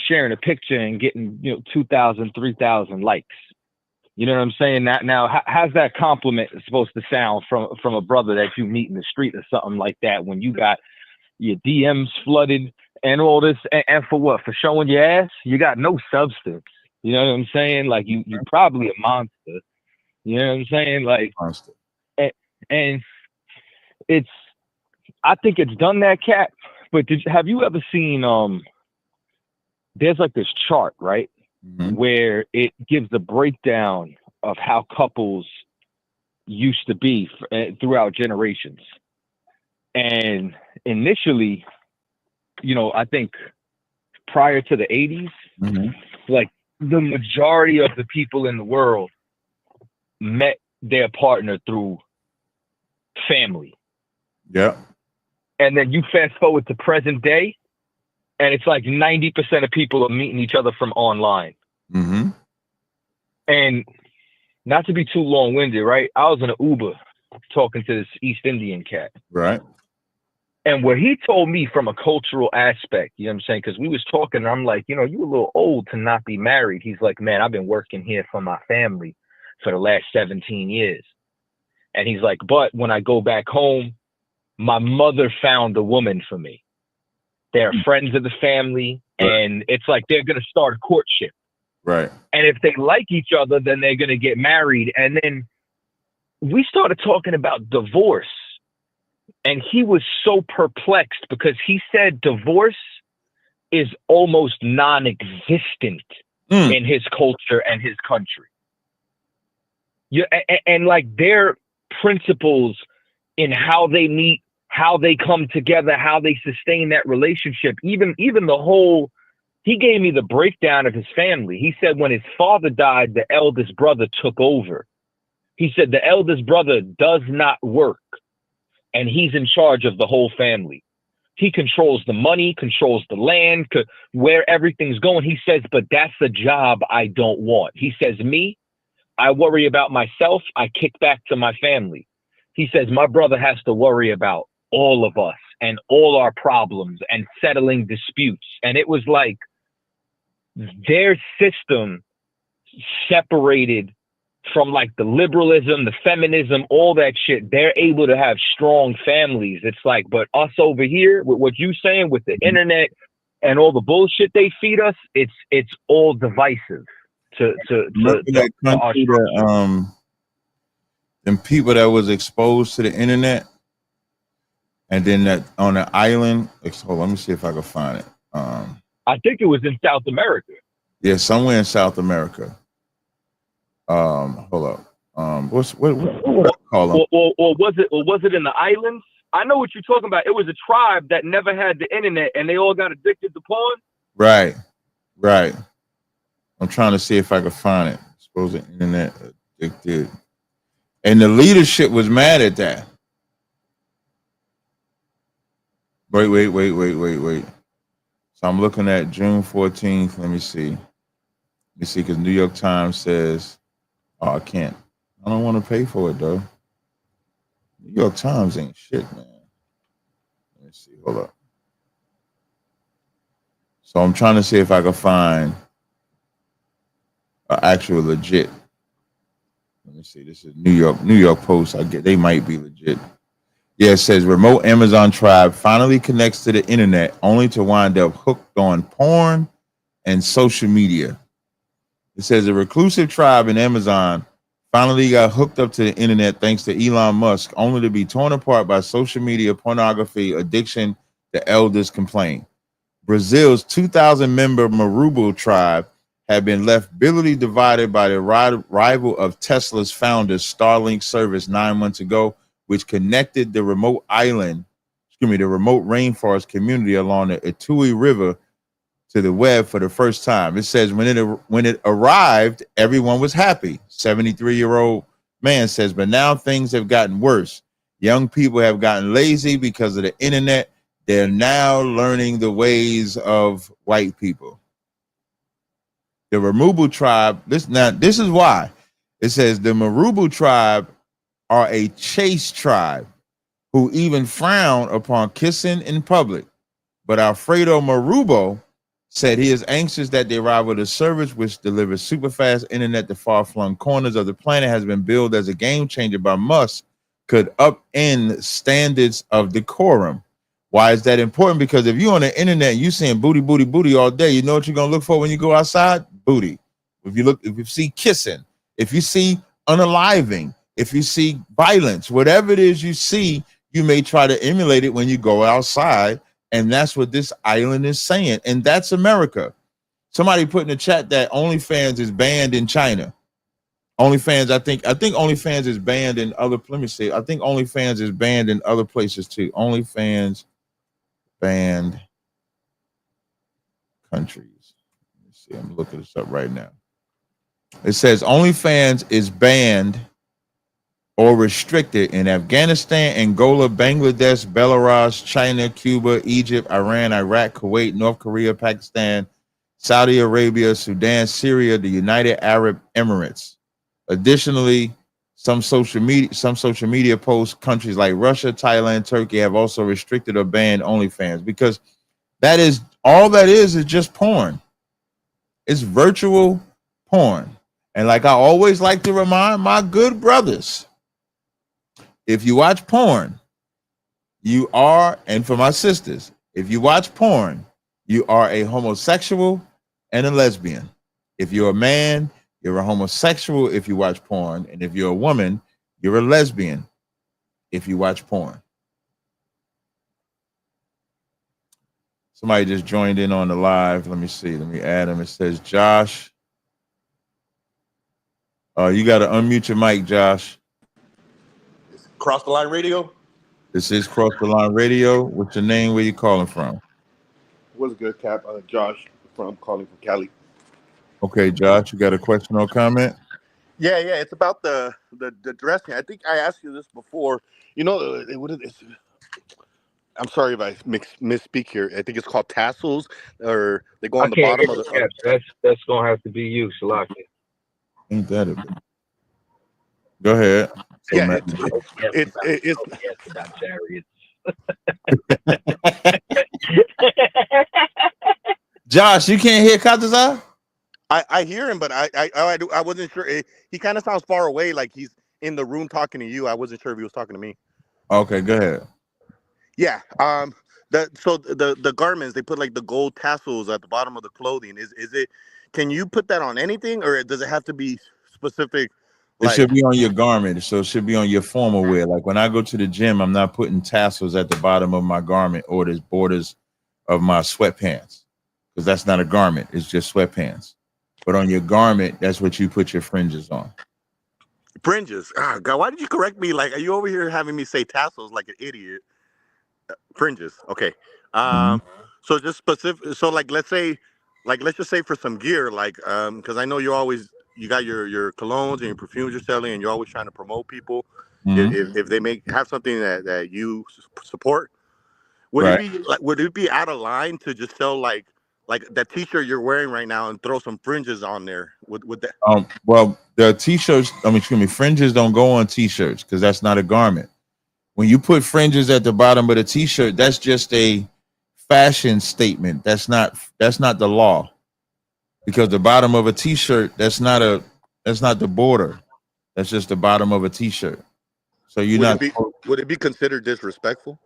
sharing a picture and getting 2,000, 3,000 likes. You know what I'm saying? Now, how's that compliment supposed to sound from a brother that you meet in the street or something like that when you got your DMs flooded and all this, and for what? For showing your ass? You got no substance. You know what I'm saying? Like you probably a monster. You know what I'm saying? Like monster. And I think it's done that, Cat. But have you ever seen there's like this chart, right? Mm-hmm. Where it gives the breakdown of how couples used to be throughout generations. And initially, I think prior to the 80s, mm-hmm. like the majority of the people in the world met their partner through family. Yeah. And then you fast forward to present day, and it's like 90% of people are meeting each other from online. Mm-hmm. And not to be too long-winded, right? I was in an Uber talking to this East Indian cat. Right. And what he told me from a cultural aspect, you know what I'm saying? Because we was talking, and I'm like, you a little old to not be married. He's like, man, I've been working here for my family for the last 17 years. And he's like, but when I go back home, my mother found a woman for me. They're friends of the family, and it's like they're going to start a courtship. Right. And if they like each other, then they're going to get married. And then we started talking about divorce. And he was so perplexed because he said divorce is almost non-existent in his culture and his country. Yeah, and like their principles in how they meet, how they come together, how they sustain that relationship, even the whole, he gave me the breakdown of his family. He said when his father died, the eldest brother took over. He said the eldest brother does not work, and he's in charge of the whole family. He controls the money, controls the land, where everything's going. He says, but that's a job I don't want. He says, me, I worry about myself. I kick back to my family. He says, my brother has to worry about all of us and all our problems and settling disputes. And it was like their system separated from like the liberalism, the feminism, all that shit. They're able to have strong families. It's like, but us over here, with what you saying with the internet and all the bullshit they feed us, it's all divisive to that country that them people that was exposed to the internet, and then that on the island. Hold on, let me see if I can find it. I think it was in South America. Yeah, somewhere in South America. Hold up. What I call them? Or was it in the islands? I know what you're talking about. It was a tribe that never had the internet, and they all got addicted to porn. Right. I'm trying to see if I can find it. Suppose the internet addicted, and the leadership was mad at that. Wait. So I'm looking at June 14th. Let me see, because New York Times says, "Oh, I can't. I don't want to pay for it though." New York Times ain't shit, man. Let me see. Hold up. So I'm trying to see if I can find an actual legit. Let me see. This is New York Post. I get they might be legit. Yeah, it says remote Amazon tribe finally connects to the internet only to wind up hooked on porn and social media. It says a reclusive tribe in Amazon finally got hooked up to the internet thanks to Elon Musk, only to be torn apart by social media, pornography, addiction, the elders complain. Brazil's 2,000-member Marubo tribe had been left bitterly divided by the rival of Tesla's founder's Starlink service 9 months ago, which connected the remote rainforest community along the Itui River to the web for the first time. It says when it arrived, everyone was happy. 73-year-old man says, but now things have gotten worse. Young people have gotten lazy because of the internet. They're now learning the ways of white people. The Marubu tribe, this is why. It says the Marubu tribe are a chaste tribe who even frown upon kissing in public. But Alfredo Marubo said he is anxious that the arrival of the service, which delivers super fast internet to far-flung corners of the planet, has been billed as a game changer by Musk, could upend standards of decorum. Why is that important? Because if you're on the internet, you seeing booty all day, you know what you're gonna look for when you go outside? Booty. If you see kissing, if you see unaliving, if you see violence, whatever it is you see, you may try to emulate it when you go outside. And that's what this island is saying. And that's America. Somebody put in the chat that OnlyFans is banned in China. OnlyFans, I think OnlyFans is banned in other, let me see. I think OnlyFans is banned in other places too. OnlyFans banned countries. Let me see. I'm looking this up right now. It says OnlyFans is banned or restricted in Afghanistan, Angola, Bangladesh, Belarus, China, Cuba, Egypt, Iran, Iraq, Kuwait, North Korea, Pakistan, Saudi Arabia, Sudan, Syria, the United Arab Emirates. Additionally, some social media posts, countries like Russia, Thailand, Turkey have also restricted or banned OnlyFans, because that is all that is just porn. It's virtual porn. And like I always like to remind my good brothers, if you watch porn, you are, and for my sisters, if you watch porn, you are a homosexual and a lesbian. If you're a man, you're a homosexual if you watch porn. And if you're a woman, you're a lesbian if you watch porn. Somebody just joined in on the live. Let me see. Let me add him. It says, Josh. You got to unmute your mic, Josh. Cross the Line Radio. This is Cross the Line Radio. What's your name? Where you calling from? What's good, Cap? Josh. I'm calling from Cali. Okay, Josh, you got a question or comment? Yeah. It's about the dressing. I think I asked you this before. You know, I'm sorry if I misspeak here. I think it's called tassels, or they go I on the can't bottom hear of you, the. Cap. That's gonna have to be you, Salaki. Ain't that a Go ahead. So, Yeah, man. it's Yes, about chariots. Josh, you can't hear Katazai? I hear him, but I wasn't sure. He kind of sounds far away, like he's in the room talking to you. I wasn't sure if he was talking to me. Okay, go ahead. Yeah. The garments, they put like the gold tassels at the bottom of the clothing. Is it? Can you put that on anything, or does it have to be specific? It Like should be on your garment, so it should be on your formal wear. Like when I go to the gym, I'm not putting tassels at the bottom of my garment or the borders of my sweatpants, because that's not a garment. It's just sweatpants. But on your garment, that's what you put your fringes on. fringes. Ah, God, why did you correct me? Like, are you over here having me say tassels like an idiot? Fringes. Okay. Mhm. So just specific. So like, let's just say for some gear, like, because I know you got your colognes and your perfumes you're selling, and you're always trying to promote people. Mhm. If they have something that you support, Right. would it be out of line to just sell like that T-shirt you're wearing right now and throw some fringes on there? Would that? Well, the t-shirts, excuse me, fringes don't go on t-shirts because that's not a garment. When you put fringes at the bottom of the t-shirt, that's just a fashion statement. That's not the law. Because the bottom of a t-shirt, that's not the border. That's just the bottom of a t-shirt. So you're not. Would it be considered disrespectful?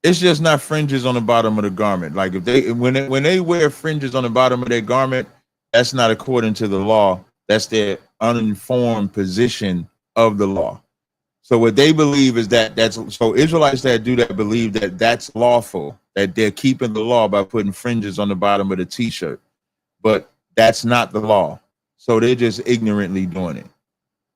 It's just not fringes on the bottom of the garment. Like if when they wear fringes on the bottom of their garment, that's not according to the law. That's their uninformed position of the law. So what they believe is that's so Israelites that do that believe that that's lawful, that they're keeping the law by putting fringes on the bottom of the t-shirt. But that's not the law. So they're just ignorantly doing it.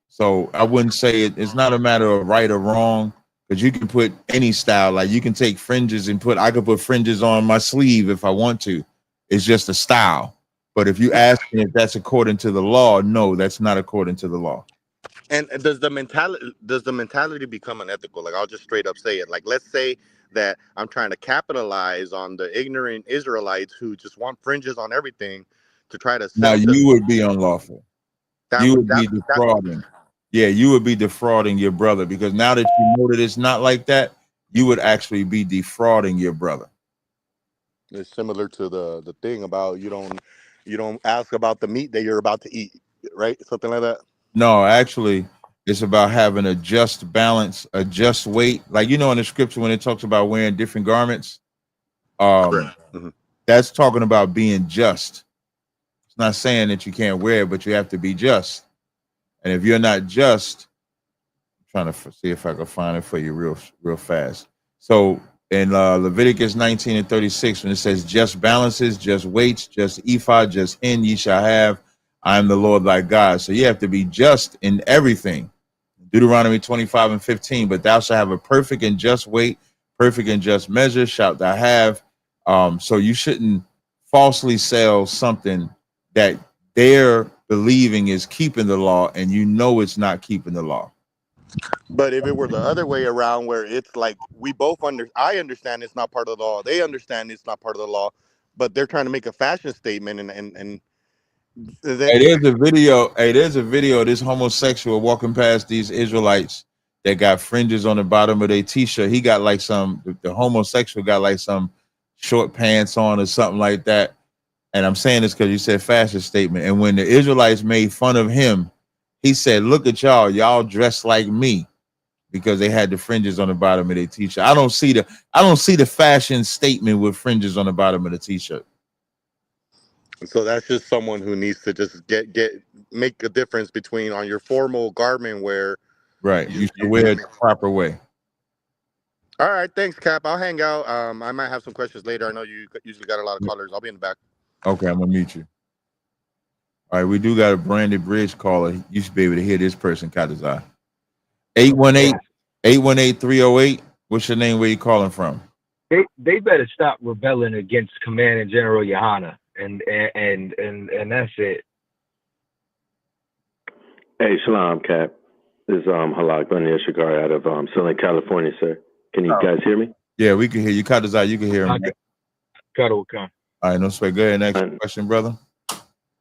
So I wouldn't say it's not a matter of right or wrong, because you can put any style. Like you can take fringes and I could put fringes on my sleeve if I want to. It's just a style. But if you ask me if that's according to the law, no, that's not according to the law. And does the mentality become unethical? Like, I'll just straight up say it. Like, let's say that I'm trying to capitalize on the ignorant Israelites who just want fringes on everything to try to Now sell them. you would be unlawful. That You would would be defrauding. Yeah, you would be defrauding your brother, because now that you know that it's not like that, you would actually be defrauding your brother. It's similar to the thing about you don't ask about the meat that you're about to eat, right? Something like that. No, actually, it's about having a just balance, a just weight. Like in the scripture when it talks about wearing different garments, Mm-hmm. that's talking about being just. It's not saying that you can't wear it, but you have to be just. And if you're not just, I'm trying to see if I can find it for you real fast. So in Leviticus 19:36, when it says just balances, just weights, just ephod, just hin ye shall have, I am the Lord thy God. So you have to be just in everything. Deuteronomy 25:15, but thou shalt have a perfect and just weight, perfect and just measure shalt thou have. So you shouldn't falsely sell something that they're believing is keeping the law, and it's not keeping the law. But if it were the other way around, where it's like I understand it's not part of the law, they understand it's not part of the law, but they're trying to make a fashion statement, and then Hey, there's a video. Hey, there's a video of this homosexual walking past these Israelites that got fringes on the bottom of their t-shirt. He got like the homosexual got like some short pants on or something like that. And I'm saying this because you said fashion statement. And when the Israelites made fun of him, he said, "Look at y'all dressed like me," because they had the fringes on the bottom of their t-shirt. I don't see the fashion statement with fringes on the bottom of the t-shirt. so that's just someone who needs to just make a difference between on your formal garment wear. Right. You should wear it the proper way. All right, thanks, Cap. I'll hang out. I might have some questions later. I know you usually got a lot of callers. I'll be in the back. Okay, I'm gonna mute you. All right, we do got a branded bridge caller. You should be able to hear this person, Katazai. 818-308. What's your name? Where you calling from? They better stop rebelling against Command and General Yohana, and that's it. Hey, Shalom, Cap. This is Halak Bunny Shagari out of Southern California, sir. Can you guys hear me? Yeah, we can hear you. Cut us out. You can hear him. Got it, Con. All right, no sweat. Go ahead. Next question, brother.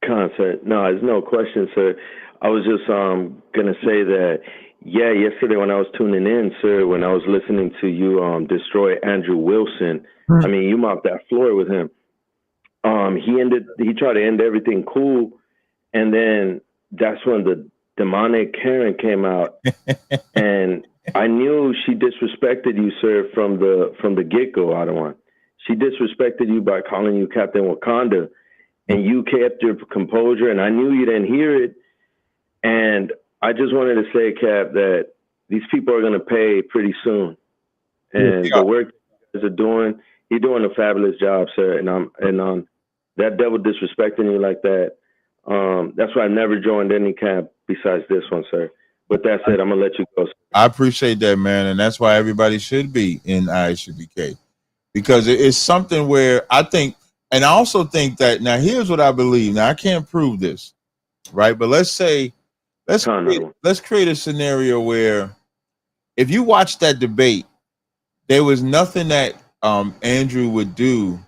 Con, sir. No, there's no question, sir. I was just gonna say that, yeah, yesterday when I was tuning in, sir, when I was listening to you destroy Andrew Wilson, I mean, you mopped that floor with him. He tried to end everything cool, and then that's when the demonic Karen came out, and I knew she disrespected you, sir, from the get-go, Adawan. She disrespected you by calling you Captain Wakanda, and you kept your composure, and I knew you didn't hear it. And I just wanted to say, Cap, that these people are going to pay pretty soon. And the work you guys are doing, you're doing a fabulous job, sir. And that devil disrespecting you like that, that's why I never joined any camp besides this one, sir. With that said, I'm going to let you go, sir. I appreciate that, man. And that's why everybody should be in ISUBK. Because it's something where I think, and I also think that, now here's what I believe. Now I can't prove this, right? But let's create a scenario where if you watch that debate, there was nothing that Andrew would do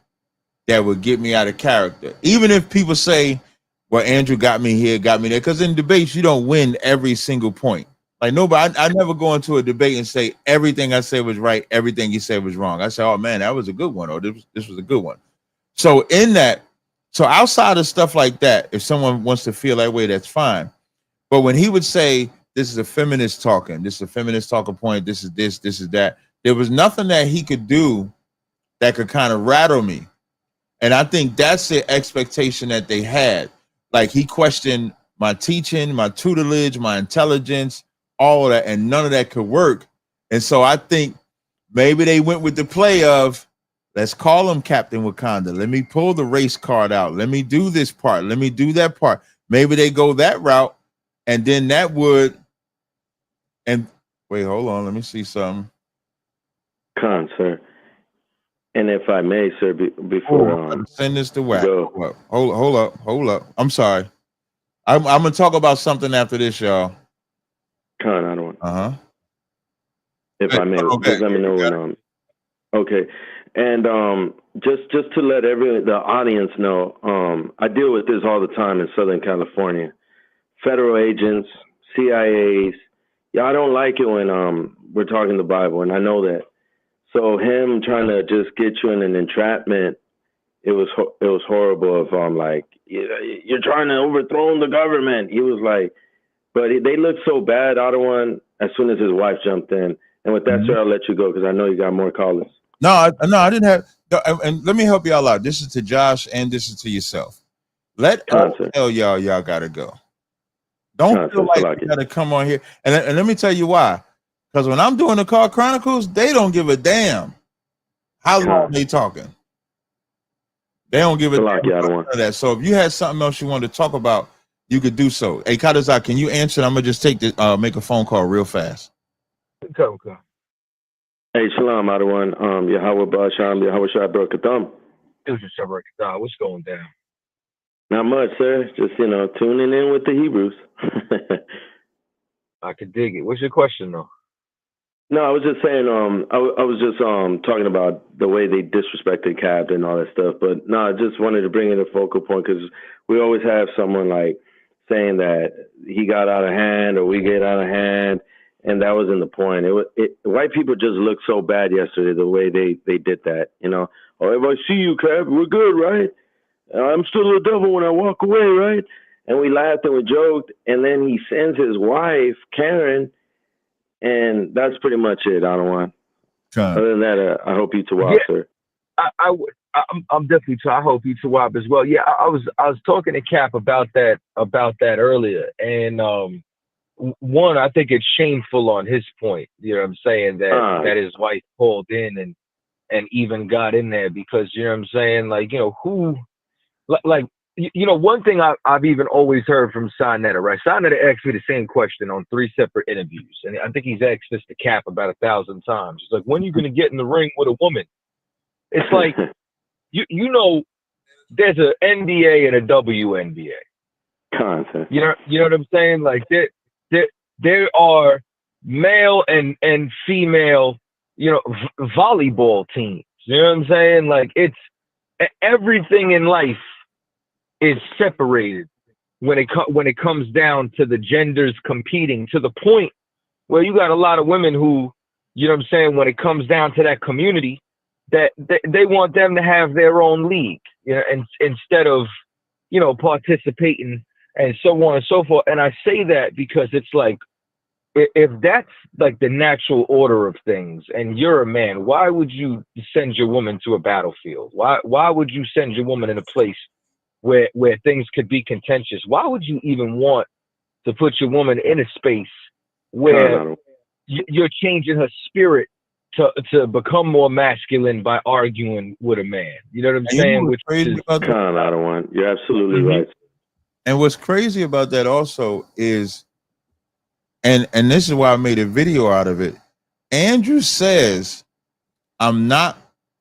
that would get me out of character. Even if people say, well, Andrew got me here, got me there. Because in debates, you don't win every single point. Like nobody, I never go into a debate and say everything I said was right, everything you said was wrong. I say, oh man, that was a good one, or this was a good one. So outside of stuff like that, if someone wants to feel that way, that's fine. But when he would say, this is a feminist talking, this is a feminist talking point, this is this is that, there was nothing that he could do that could kind of rattle me. And I think that's the expectation that they had. Like he questioned my teaching, my tutelage, my intelligence, all of that, and none of that could work. And so I think maybe they went with the play of, let's call him Captain Wakanda. Let me pull the race card out. Let me do this part. Let me do that part. Maybe they go that route, and then that would. And wait, hold on. Let me see something. Con, sir. And if I may, sir, before send this to Wack. Hold up. I'm sorry. I'm gonna talk about something after this, y'all. Con, I don't want. If Hey, I may, just let me know when. Okay, and just to let the audience know, I deal with this all the time in Southern California. Federal agents, CIAs, y'all don't like it when we're talking the Bible, and I know that. So him trying to just get you in an entrapment, it was horrible. Of like, you're trying to overthrow the government. He was like, but they looked so bad, Ottawa, as soon as his wife jumped in. And with that, sir, I'll let you go because I know you got more callers. No, I didn't have. And let me help y'all out. This is to Josh and this is to yourself. Let tell y'all gotta go. Don't feel like you gotta come on here. And let me tell you why. Because when I'm doing the Car Chronicles, they don't give a damn how long they talking. They don't give a damn about that. So if you had something else you wanted to talk about, you could do so. Hey, Kadazak, can you answer? I'm gonna just make a phone call real fast. Okay. Hey, Shalom, Adawan. Yahweh Basham, Yahweh Shai Barakatam. What's going down? Not much, sir. Just, tuning in with the Hebrews. I could dig it. What's your question, though? No, I was just saying, I was just talking about the way they disrespected Cap and all that stuff. But no, I just wanted to bring in a focal point because we always have someone like saying that he got out of hand or we get out of hand. And that wasn't the point. White people just looked so bad yesterday, the way they did that, Oh, if I see you, Cap, we're good, right? I'm still a devil when I walk away, right? And we laughed and we joked. And then he sends his wife, Karen, and that's pretty much it. I don't want. Other than that, I hope you Tawab, sir. I'm definitely. I hope you Tawab as well. Yeah, I was talking to Cap about that earlier, and one, I think it's shameful on his point. You know what I'm saying, that his wife called in and even got in there because, you know what I'm saying, like, who, like, one thing I've even always heard from Sinetta, right? Sinetta asked me the same question on 3 separate interviews, and I think he's asked this to Cap about 1,000 times. It's like, when are you going to get in the ring with a woman? It's like, there's an NBA and a WNBA. Concept. You know what I'm saying? Like, there are male and female, volleyball teams. You know what I'm saying? Like, it's everything in life is separated when it comes down to the genders competing, to the point where you got a lot of women who, you know what I'm saying, when it comes down to that community, that they want them to have their own league, and instead of, participating and so on and so forth. And I say that because it's like, if that's like the natural order of things, and you're a man, why would you send your woman to a battlefield? Why would you send your woman in a place where things could be contentious? Why would you even want to put your woman in a space where you're changing her spirit to become more masculine by arguing with a man? You know what I'm saying? Which is I don't want. You're absolutely right. And what's crazy about that also is, and this is why I made a video out of it. Andrew says,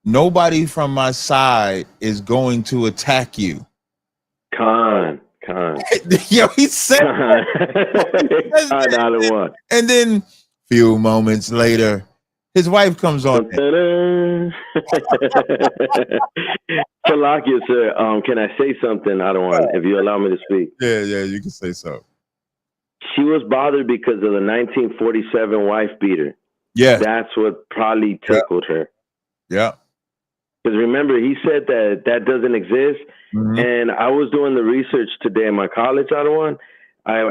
nobody from my side is going to attack you. Con. Yo, he said I don't want. And then few moments later, his wife comes on. Theological, sir, can I say something? I don't want, if you allow me to speak. Yeah, you can say so. She was bothered because of the 1947 wife beater. Yeah. That's what probably tickled her. Yeah. Because remember, he said that doesn't exist. Mm-hmm. And I was doing the research today in my college, I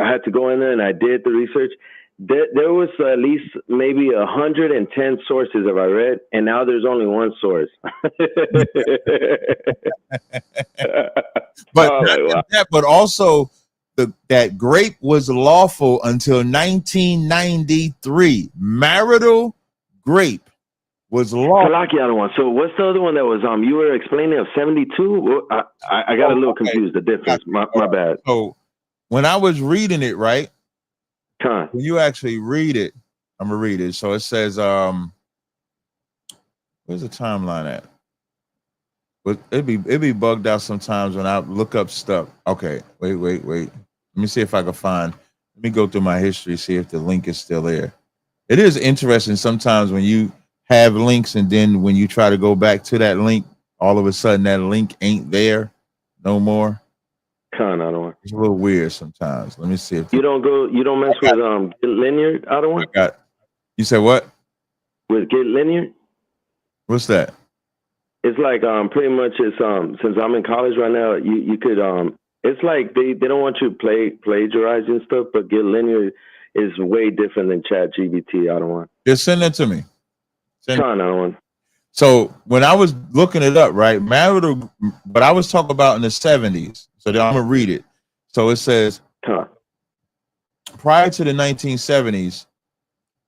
had to go in there and I did the research. There was at least maybe 110 sources that I read, and now there's only one source. But also that grape was lawful until 1993. Marital grape was lawful. So what's the other one that was you were explaining of 72? I got a little confused. The difference. My bad. So when I was reading it, right? When you actually read it, I'm gonna read it. So it says, where's the timeline at? But it'd be bugged out sometimes when I look up stuff. Okay, wait. Let me see if I can find. Let me go through my history, see if the link is still there. It is interesting sometimes when you have links and then when you try to go back to that link, all of a sudden that link ain't there no more. It's a little weird sometimes. Let me see if you don't mess with Get Linear. I don't want. You said what? With Get Linear? What's that? It's like pretty much it's since I'm in college right now, you could it's like they don't want you to plagiarize and stuff, but Get Linear is way different than ChatGPT. I don't want. Just send it to me. I don't want. So when I was looking it up, right, marital, but I was talking about in the 70s. So I'm gonna read it. So it says, prior to the 1970s,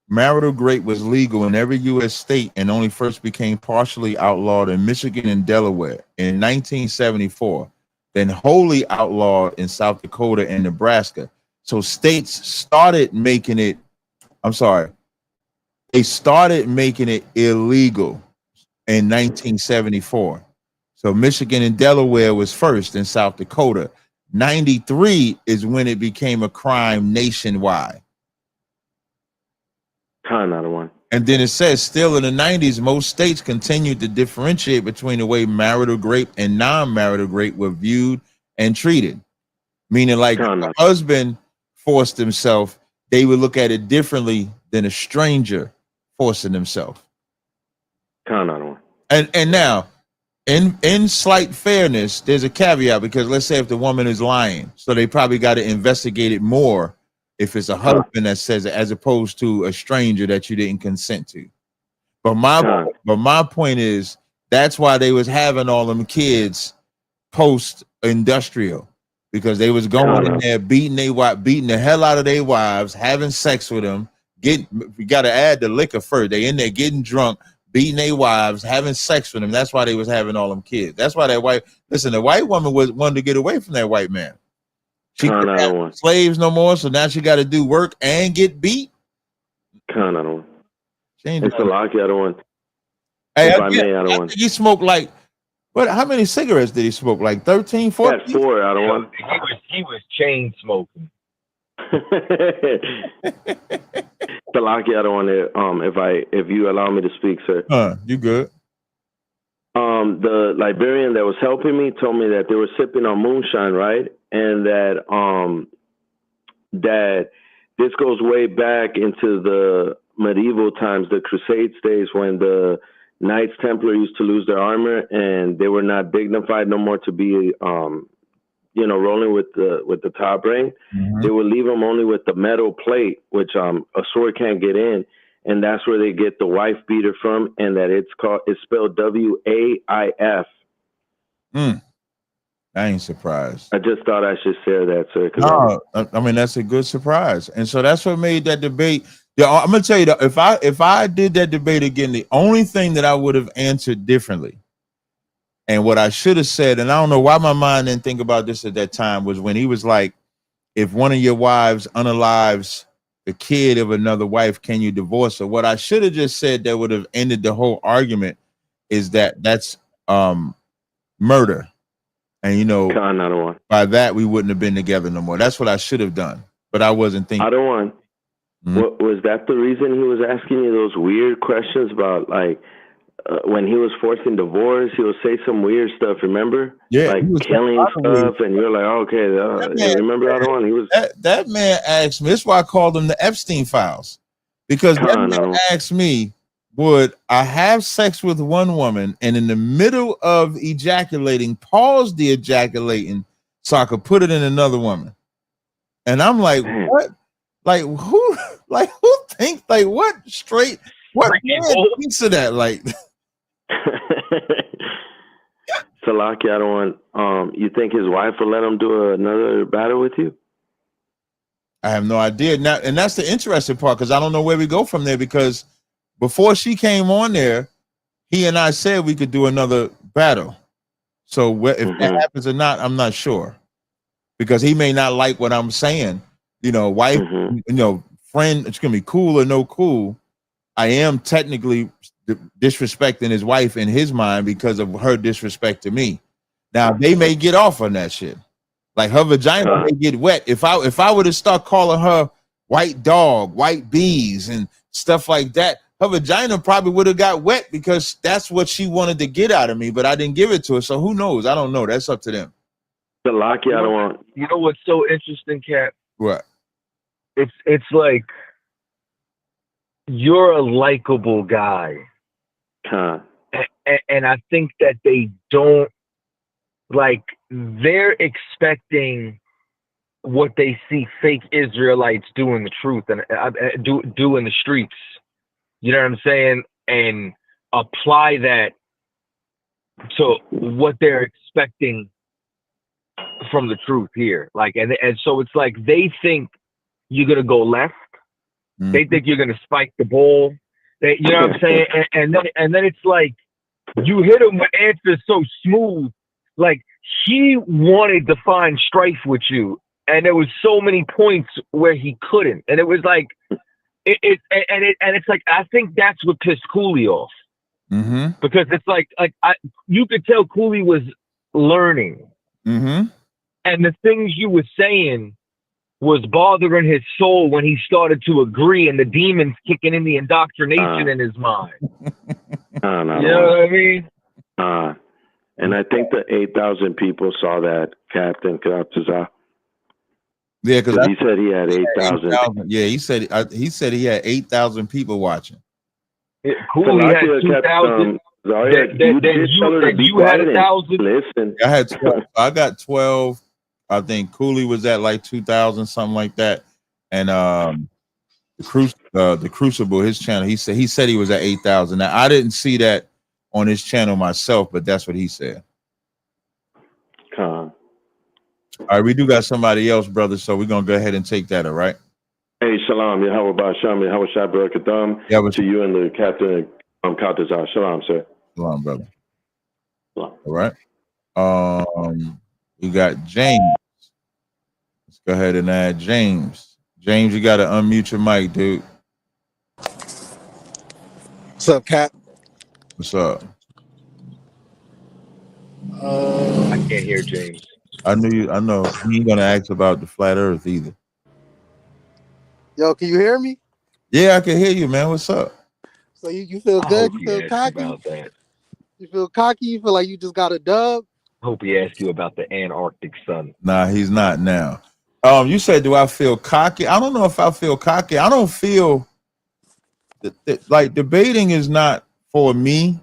marital grape was legal in every U.S. state and only first became partially outlawed in Michigan and Delaware in 1974, then wholly outlawed in South Dakota and Nebraska. So states started making it, they started making it illegal in 1974. So Michigan and Delaware was first, in South Dakota. 93 is when it became a crime nationwide. Another one. And then it says, still in the 90s, most states continued to differentiate between the way marital grape and non-marital grape were viewed and treated. Meaning, like, if a husband forced himself, they would look at it differently than a stranger forcing himself. Another one. And now, in slight fairness, there's a caveat, because let's say if the woman is lying, so they probably got to investigate it more if it's a husband that says it, as opposed to a stranger that you didn't consent to. But my point is, that's why they was having all them kids post-industrial, because they was going in there beating the hell out of their wives, having sex with them. We got to add the liquor first. They in there getting drunk, beating their wives, having sex with them. That's why they was having all them kids. That's why the white woman wanted to get away from that white man. She couldn't have slaves no more, so now she got to do work and get beat. It's a lock. I don't want. Hey, I think he smoked like, how many cigarettes did he smoke? Like 13, 14? That's 4. I don't want. He was chain smoking. Salaki, I don't want to. If you allow me to speak, sir. You good? The Liberian that was helping me told me that they were sipping on moonshine, right? And that that this goes way back into the medieval times, the Crusades days, when the Knights Templar used to lose their armor and they were not dignified no more to be rolling with the top ring. Mm-hmm. They would leave them only with the metal plate, which a sword can't get in, and that's where they get the wife beater from, and that it's spelled WAIF. I ain't surprised. I just thought I should share that, sir. No, I mean that's a good surprise, and so that's what made that debate. Yeah, I'm gonna tell you that if I did that debate again, the only thing that I would have answered differently, and what I should have said, and I don't know why my mind didn't think about this at that time, was when he was like, "If one of your wives unalives the kid of another wife, can you divorce her?" What I should have just said that would have ended the whole argument is that that's murder. And by that we wouldn't have been together no more. That's what I should have done, but I wasn't thinking. I don't want. What was that the reason he was asking you those weird questions about like when he was forcing divorce? He would say some weird stuff. Remember? Yeah, like killing stuff, and you're like, okay, remember that one? He was that man asked me. That's why I called them the Epstein files, because that man asked me, would I have sex with one woman and in the middle of ejaculating, pause the ejaculating so I could put it in another woman? And I'm like, what? Like who? Like who thinks? Like what? Straight? What man thinks of that? Like, Salaki, I don't want. You think his wife will let him do another battle with you? I have no idea. Now, and that's the interesting part, because I don't know where we go from there, because before she came on there, he and I said we could do another battle. So if that happens or not, I'm not sure, because he may not like what I'm saying. Wife, friend, it's gonna be cool or no cool. I am technically disrespecting his wife in his mind because of her disrespect to me. Now they may get off on that shit. Like her vagina may get wet. If I were to start calling her white dog, white bees, and stuff like that, her vagina probably would have got wet, because that's what she wanted to get out of me, but I didn't give it to her. So who knows? I don't know. That's up to them. The Locky, I don't want. You know what's so interesting, Cap? What? It's like you're a likable guy. And I think that they don't, like, they're expecting what they see fake Israelites do in the truth and do in the streets. You know what I'm saying? And apply that to what they're expecting from the truth here. Like, and so it's like they think you're gonna go left. Mm-hmm. They think you're gonna spike the ball. You know what I'm saying? And then it's like you hit him with answers so smooth. Like, he wanted to find strife with you, and there was so many points where he couldn't, and it was like. It's like, I think that's what pissed Cooley off, because it's like you could tell Cooley was learning, and the things you were saying was bothering his soul when he started to agree, and the demons kicking in the indoctrination in his mind. You know what I mean? And I think the 8,000 people saw that, Captain Karatazah. Yeah, because he said he had 8,000. Yeah, he said he had 8,000 people watching. Yeah, Cooley had 2,000. You had 1,000. Listen, I had 12. I got 12. I think Cooley was at like 2,000, something like that. And the Crucible, his channel, he said he was at 8,000. Now I didn't see that on his channel myself, but that's what he said. All right, we do got somebody else, brother, so we're going to go ahead and take that, all right? Hey, shalom. Yahweh Ba'asham, Yahweh Shai Barakadam, to you and the Captain Katazah. Shalom, sir. Shalom, brother. Shalom. All right. We got James. Let's go ahead and add James. James, you got to unmute your mic, dude. What's up, Cap? What's up? I can't hear James. I know. He ain't gonna ask about the flat Earth either. Yo, can you hear me? Yeah, I can hear you, man. What's up? So you feel good? You feel cocky? About that. You feel cocky? You feel like you just got a dub? Hope he asked you about the Antarctic sun. Nah, he's not now. You said, do I feel cocky? I don't know if I feel cocky. I don't feel like debating is not for me.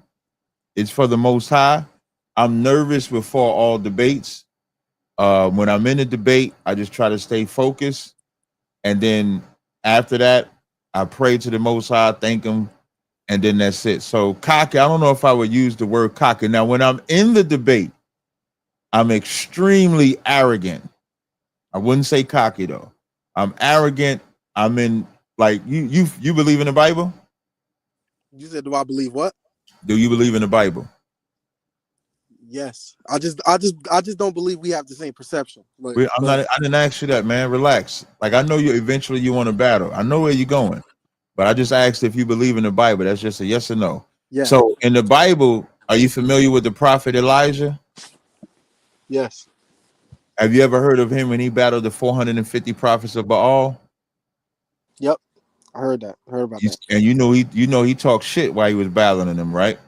It's for the Most High. I'm nervous before all debates. When I'm in a debate, I just try to stay focused. And then after that, I pray to the Most High, thank him, and then that's it. So cocky, I don't know if I would use the word cocky. Now, when I'm in the debate, I'm extremely arrogant. I wouldn't say cocky though. I'm arrogant. I'm in like you believe in the Bible? You said, do I believe what? Do you believe in the Bible? Yes. I just don't believe we have the same perception. I didn't ask you that, man. Relax. Like I know you want to battle. I know where you're going. But I just asked if you believe in the Bible. That's just a yes or no. Yeah. So in the Bible, are you familiar with the prophet Elijah? Yes. Have you ever heard of him when he battled the 450 prophets of Baal? Yep. I heard that. I heard about that. And you know he talked shit while he was battling them, right?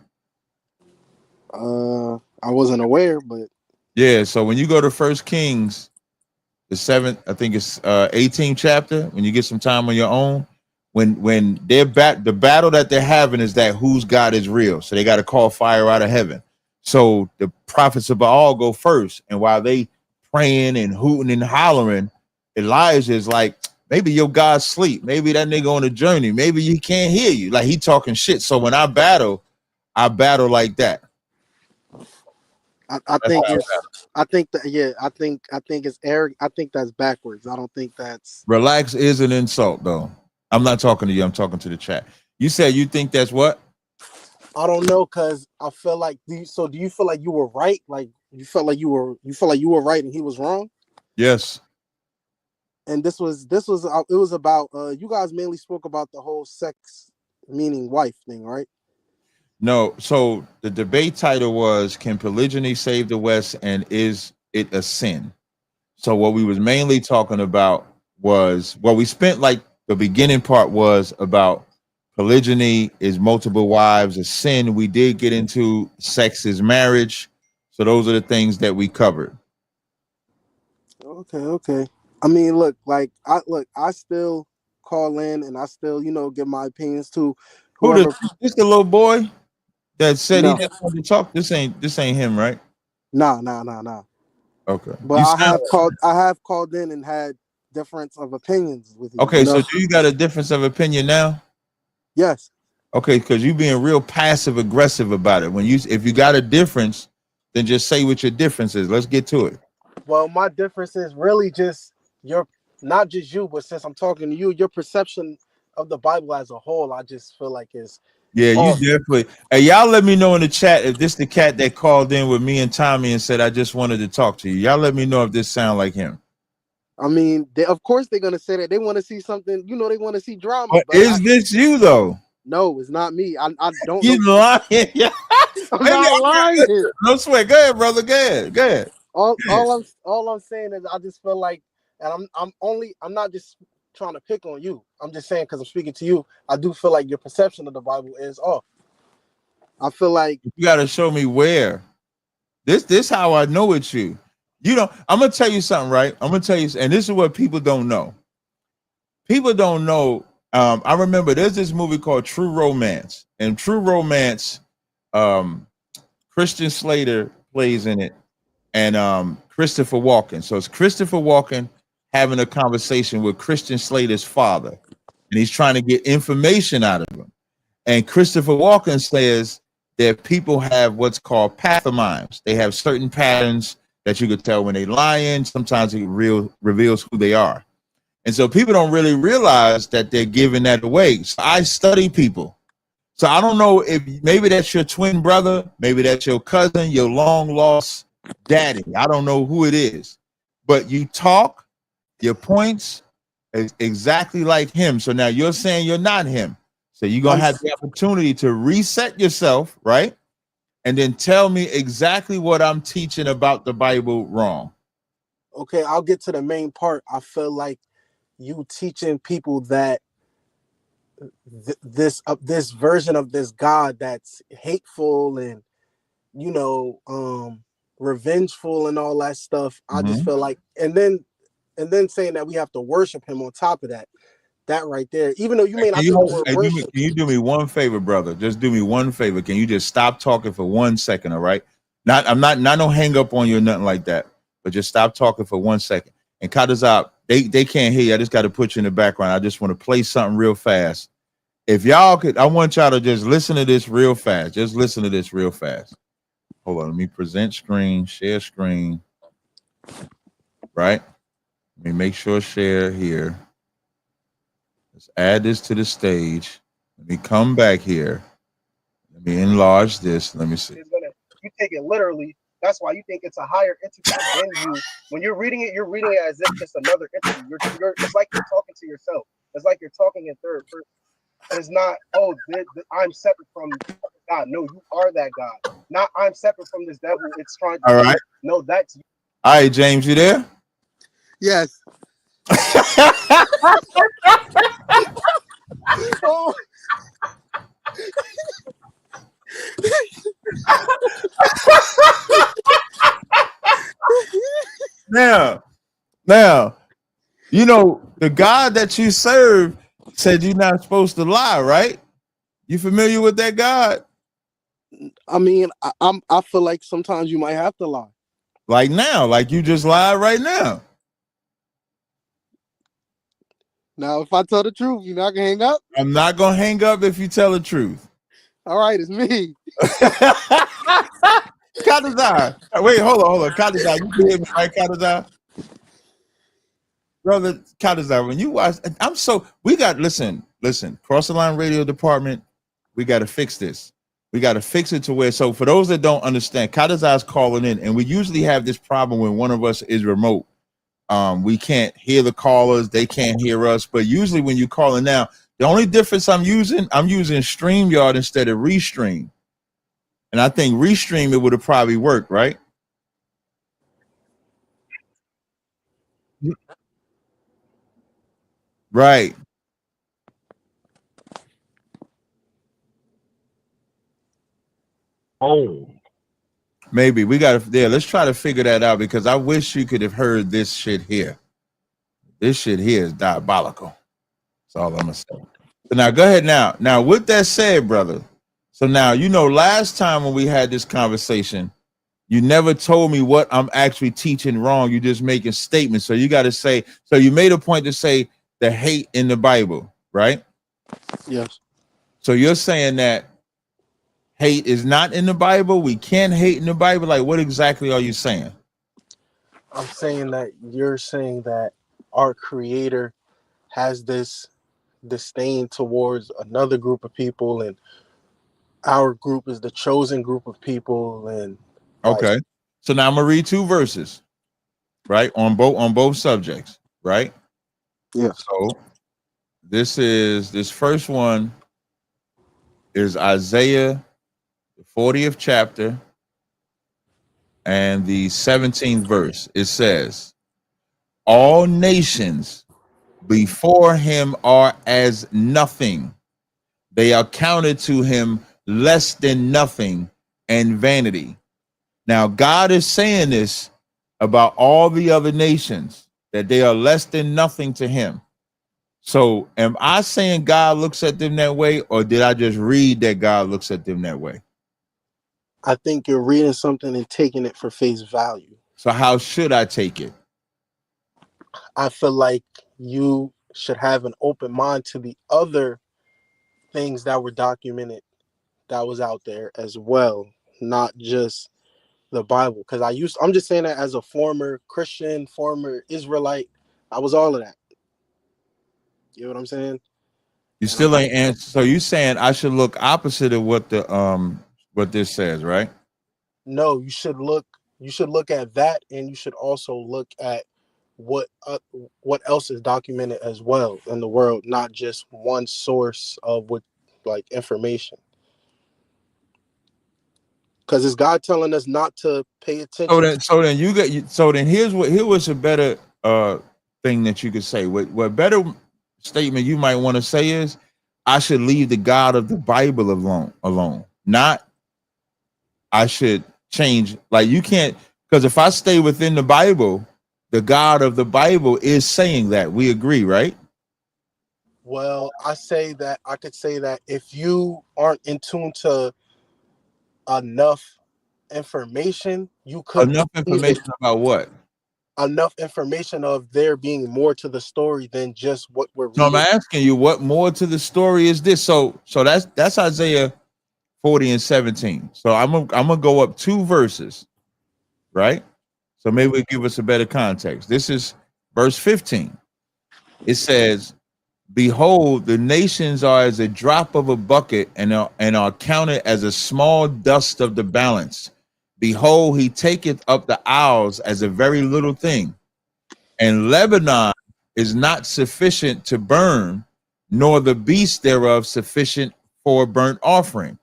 I wasn't aware, but yeah. So when you go to 1 Kings, the 7th, I think it's 18th chapter, when you get some time on your own, when they're the battle that they're having is that whose God is real. So they got to call fire out of heaven. So the prophets of Baal go first, and while they praying and hooting and hollering, Elijah is like, maybe your God sleep. Maybe that nigga on a journey. Maybe he can't hear you. Like he talking shit. So when I battle like that. I think it's arrogant. I think that's backwards. I don't think that's relax is an insult though. I'm not talking to you. I'm talking to the chat. You said you think that's what? I don't know, cause I feel like. Do you feel like you were right? Like you felt like you were right and he was wrong? Yes. And it was about you guys mainly spoke about the whole sex meaning wife thing, right? No. So the debate title was, can polygyny save the West, and is it a sin? So what we was mainly talking about was, we spent like the beginning part was about polygyny is multiple wives, a sin. We did get into sex is marriage. So those are the things that we covered. Okay. I mean, look, I still call in and I still, give my opinions to whoever. This the little boy that said No. he just wanted to talk. This ain't him, right? Nah. Okay. But I have called in and had difference of opinions with you. Okay, so do you got a difference of opinion now? Yes. Okay, because you being real passive aggressive about it. If you got a difference, then just say what your difference is. Let's get to it. Well, my difference is really just not just you, but since I'm talking to you, your perception of the Bible as a whole, I just feel like is you definitely. Hey, y'all let me know in the chat if this the cat that called in with me and Tommy and said I just wanted to talk to you. Y'all let me know if this sound like him. I mean, of course they're gonna say that. They want to see something, they want to see drama. But is this you though? No, it's not me. I don't. You lying? I'm not lying. No sweat. Go ahead, brother. Go ahead. All I'm saying is I just feel like, and I'm not just trying to pick on you. I'm just saying because I'm speaking to you. I do feel like your perception of the Bible is off. I feel like you got to show me where. This how I know it's you. I'm gonna tell you something, right? I'm gonna tell you, and this is what people don't know. People don't know. I remember there's this movie called True Romance, and True Romance, Christian Slater plays in it, and Christopher Walken. So it's Christopher Walken having a conversation with Christian Slater's father, and he's trying to get information out of him. And Christopher Walken says that people have what's called pathomimes. They have certain patterns that you could tell when they lying. Sometimes it reveals who they are. And so people don't really realize that they're giving that away. So I study people. So I don't know if maybe that's your twin brother, maybe that's your cousin, your long lost daddy. I don't know who it is, but you talk, your points is exactly like him. So now you're saying you're not him. So you're going to have the opportunity to reset yourself, right? And then tell me exactly what I'm teaching about the Bible wrong. Okay, I'll get to the main part. I feel like you teaching people that this version of this God that's hateful and revengeful and all that stuff. I just feel like, and then saying that we have to worship him on top of that. That right there, even though you may not say the word worship. Can you do me one favor, brother? Just do me one favor. Can you just stop talking for 1 second, all right? I'm not no hang up on you or nothing like that, but just stop talking for 1 second. And Kadazab, they can't hear you. I just got to put you in the background. I just want to play something real fast. If y'all could, I want y'all to just listen to this real fast. Just listen to this real fast. Hold on, let me present screen, share screen. Right? Let me make sure share here. Let's add this to the stage. Let me come back here. Let me enlarge this. Let me see. You take it literally. That's why you think it's a higher entity than you. When you're reading it as if it's another entity. It's like you're talking to yourself. It's like you're talking in third person. It's not, I'm separate from God. No, you are that God. Not I'm separate from this devil. It's trying to. All right. No, that's you. All right, James, you there? Yes. Oh. Now, you know, the God that you serve said you're not supposed to lie, right? You familiar with that God? I mean, I feel like sometimes you might have to lie. Like now, like you just lied right now. Now, if I tell the truth, you're not gonna hang up? I'm not gonna hang up if you tell the truth. All right, it's me. Kadazar. Wait, hold on. Kadazar, you can hear me, right, Kadazar? Brother Kadazar, when you watch, listen, Cross the Line Radio Department, we got to fix this. We got to fix it to where, so for those that don't understand, Kadazar's calling in, and we usually have this problem when one of us is remote. We can't hear the callers, they can't hear us, but usually when you're calling now, the only difference I'm using StreamYard instead of Restream. And I think Restream, it would have probably worked, right? Right. Oh. Maybe we got to, let's try to figure that out, because I wish you could have heard this shit here. This shit here is diabolical. That's all I'm gonna say. So now go ahead now. Now, with that said, brother, so now, you know, last time when we had this conversation, you never told me what I'm actually teaching wrong. You just making statements. So you got to say, so you made a point to say the hate in the Bible, right? Yes. So you're saying that hate is not in the Bible? We can't hate in the Bible? Like, what exactly are you saying? I'm saying that you're saying that our Creator has this disdain towards another group of people, and our group is the chosen group of people. And okay, so now I'm gonna read 2 verses, right, on both subjects, right? Yeah. So this first one is Isaiah, the 40th chapter and the 17th verse. It says, all nations before him are as nothing. They are counted to him less than nothing and vanity. Now, God is saying this about all the other nations, that they are less than nothing to him. So am I saying God looks at them that way, or did I just read that God looks at them that way? I think you're reading something and taking it for face value. So how should I take it? I feel like you should have an open mind to the other things that were documented that was out there as well, not just the Bible. Because I'm just saying that as a former Christian, former Israelite, I was all of that. You know what I'm saying? You still ain't answer. So you saying I should look opposite of what this says, right? No, you should look at that, and you should also look at what else is documented as well in the world, not just one source of information. Because it's God telling us not to pay attention. So then here was a better thing that you could say. What better statement you might want to say is, I should leave the God of the Bible alone. Not I should change. Like you can't, because if I stay within the Bible, the God of the Bible is saying that. We agree, right? Well, I could say that if you aren't in tune to enough information, you could Enough believe it. information about what? Enough information of there being more to the story than just what we're So I'm reading. asking you, what more to the story is this? So that's Isaiah 40 and 17. So I'm gonna go up 2 verses, right? So maybe it give us a better context. This is verse 15. It says, behold, the nations are as a drop of a bucket and are counted as a small dust of the balance. Behold, he taketh up the isles as a very little thing. And Lebanon is not sufficient to burn, nor the beast thereof sufficient for a burnt offering.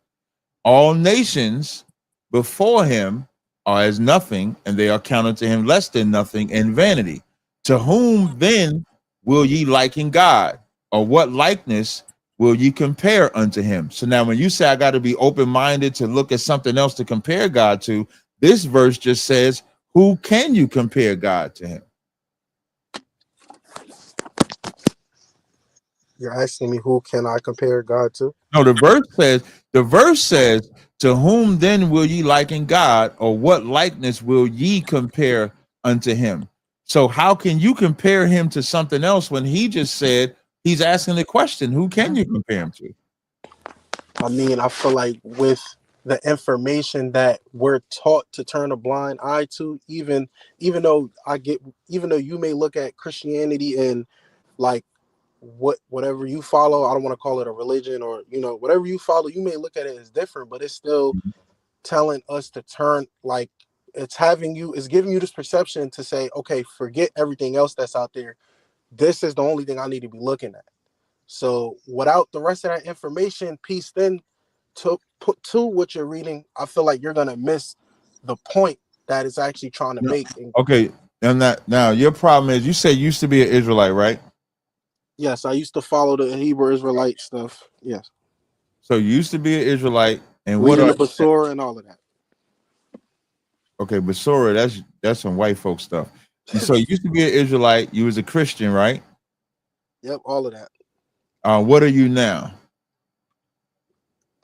All nations before him are as nothing, and they are counted to him less than nothing and vanity. To whom then will ye liken God? Or what likeness will ye compare unto him? So now when you say I got to be open-minded to look at something else to compare God to, this verse just says, who can you compare God to him? You're asking me who can I compare God to? No, the verse says, to whom then will ye liken God, or what likeness will ye compare unto him? So how can you compare him to something else when he just said, he's asking the question, who can you compare him to? I mean, I feel like with the information that we're taught to turn a blind eye to, even though you may look at Christianity and like whatever you follow, I don't want to call it a religion, or whatever you follow, you may look at it as different, but it's still telling us to turn, like it's giving you this perception to say, okay, forget everything else that's out there. This is the only thing I need to be looking at. So without the rest of that information pieced in to put to what you're reading, I feel like you're gonna miss the point that it's actually trying to make. Okay, and that now your problem is you say you used to be an Israelite, right? Yes, I used to follow the Hebrew Israelite stuff. Yes. So you used to be an Israelite, and reading the Basora and all of that. Okay, Basora, that's some white folk stuff. So you used to be an Israelite, you was a Christian, right? Yep, all of that. What are you now?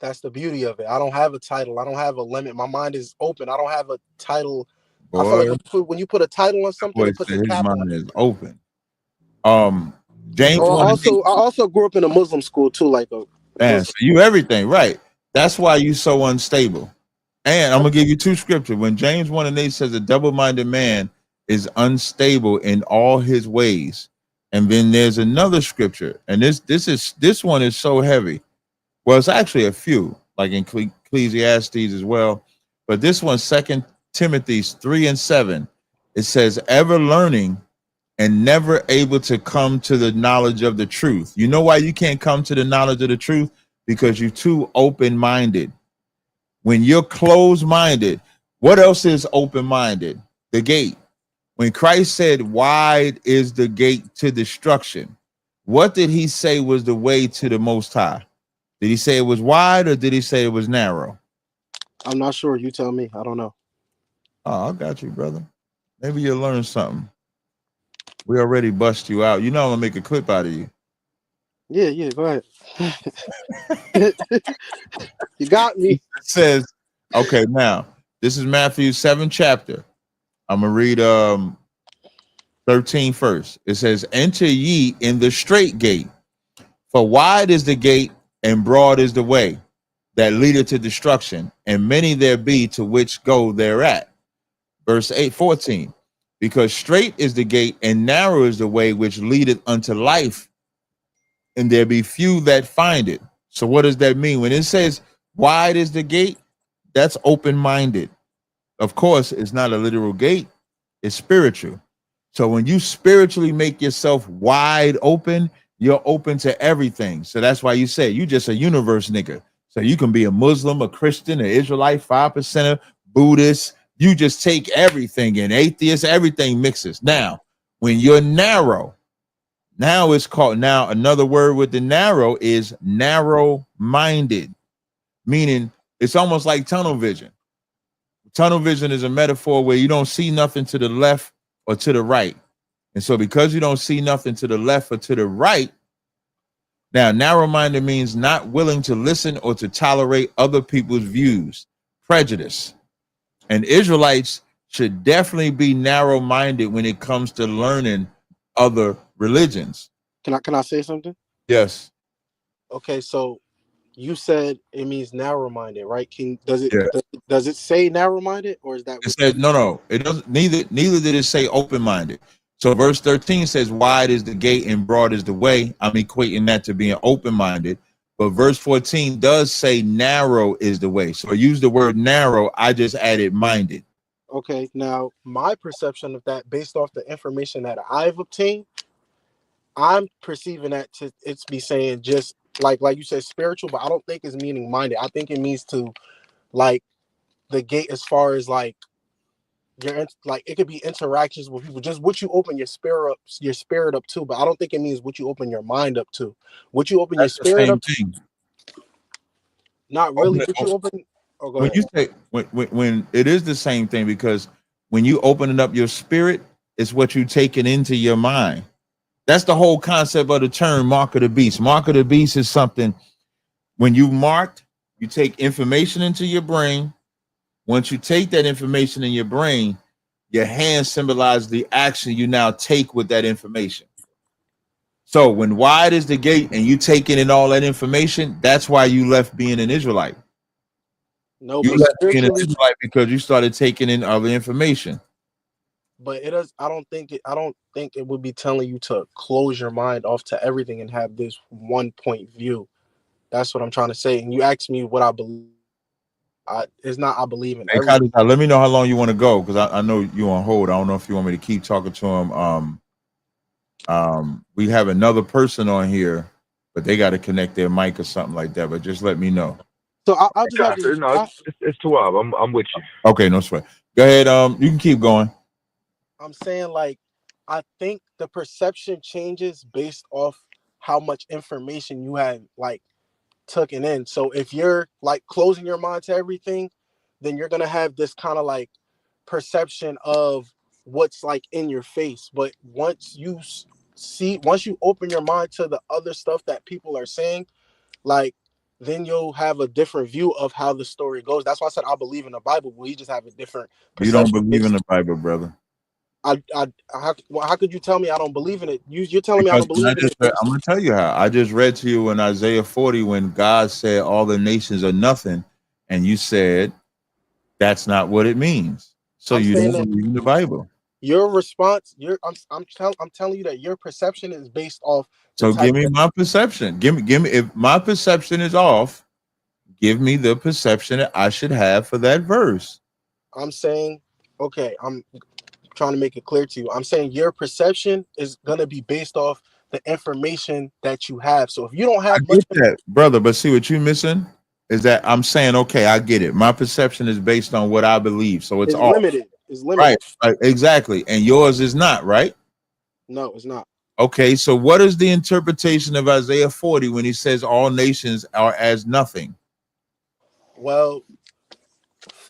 That's the beauty of it. I don't have a title. I don't have a limit. My mind is open. I don't have a title. Boy, I feel like when you put a title on something, it puts a cap on it. His mind is open. James. I also grew up in a Muslim school too, like a. Man, so you everything, right? That's why you so unstable. And I'm gonna give you 2 scriptures. When James 1:8 says a double-minded man is unstable in all his ways, and then there's another scripture, and this one is so heavy. Well, it's actually a few, like in Ecclesiastes as well, but this one, 2 Timothy 3:7, it says, ever learning and never able to come to the knowledge of the truth. You know why you can't come to the knowledge of the truth? Because you're too open-minded. When you're closed-minded, what else is open-minded? The gate. When Christ said, wide is the gate to destruction, what did he say was the way to the Most High? Did he say it was wide, or did he say it was narrow? I'm not sure. You tell me. I don't know. Oh, I got you, brother. Maybe you'll learn something. We already bust you out. You know I'm gonna make a clip out of you. Yeah, go ahead. You got me. It says, okay, now this is Matthew 7 chapter. I'm gonna read 13 first. It says, enter ye in the straight gate, for wide is the gate and broad is the way that leadeth to destruction, and many there be to which go thereat. Verse 14, because straight is the gate and narrow is the way which leadeth unto life, and there be few that find it. So what does that mean? When it says wide is the gate, that's open-minded. Of course, it's not a literal gate, it's spiritual. So when you spiritually make yourself wide open, you're open to everything. So that's why you say you just a universe nigga. So you can be a Muslim, a Christian, an Israelite, 5%, Buddhist. You just take everything in, atheist, everything mixes. Now, When you're narrow, now it's called, now another word with the narrow is narrow-minded, meaning it's almost like tunnel vision. Tunnel vision is a metaphor where you don't see nothing to the left or to the right. And so because you don't see nothing to the left or to the right, now narrow-minded means not willing to listen or to tolerate other people's views, prejudice. And Israelites should definitely be narrow-minded when it comes to learning other religions. Can I say something? Yes. Okay, so you said it means narrow-minded, right? Does Yeah. it say narrow-minded, or is that It said no, it doesn't. Neither did it say open-minded. So verse 13 says, wide is the gate and broad is the way. I'm equating that to being open-minded. But verse 14 does say narrow is the way. So I use the word narrow. I just added minded. Okay, now my perception of that, based off the information that I've obtained, I'm perceiving that it's be saying just like you said, spiritual, but I don't think it's meaning minded. I think it means to, like, the gate as far as like like it could be interactions with people, just what you open your spirit up to. But I don't think it means what you open your mind up to. What you open That's your spirit up to, thing. not really. But you open. Oh, go when ahead. you say when it is the same thing, because when you opening up your spirit, it's what you taking into your mind. That's the whole concept of the term mark of the beast. Mark of the beast is something when you marked, you take information into your brain. Once you take that information in your brain, your hand symbolizes the action you now take with that information. So when wide is the gate and you taking in all that information, that's why you left being an Israelite. No, You but left being an spiritually, Israelite because you started taking in other information. but it does. I don't think it would be telling you to close your mind off to everything and have this one point view. That's what I'm trying to say. And you asked me what I believe. It's not I believe in Hey, everything. let me know how long you want to go, because I know you on hold. I don't know if you want me to keep talking to him. We have another person on here, but they got to connect their mic or something like that. But just let me know. So I'll just have to. No, it's 12. I'm with you. Okay, no sweat. Go ahead. You can keep going. I'm saying, like, I think the perception changes based off how much information you have, like, taken in. So if you're like closing your mind to everything, then you're gonna have this kind of like perception of what's like in your face. But once you open your mind to the other stuff that people are saying, like, then you'll have a different view of how the story goes. That's why I said I believe in the Bible. We just have a different You don't perception. believe in the Bible, brother. How could you tell me I don't believe in it? You're telling me I Because don't believe in it. I'm going to tell you how. I just read to you in Isaiah 40 when God said all the nations are nothing, and you said that's not what it means. So I'm you saying don't that believe in the Bible. your response, I'm telling you that your perception is based off the So give type me of. my perception. Give me if my perception is off, give me the perception that I should have for that verse. I'm saying, okay, I'm trying to make it clear to you. I'm saying your perception is gonna be based off the information that you have. So if you don't I have much, get that, brother, but see what you're missing is that I'm saying, okay, I get it. My perception is based on what I believe, so it's is off. limited. Is Right, limited. exactly. And yours is not, right? No, it's not. Okay, so what is the interpretation of Isaiah 40 when he says all nations are as nothing? Well,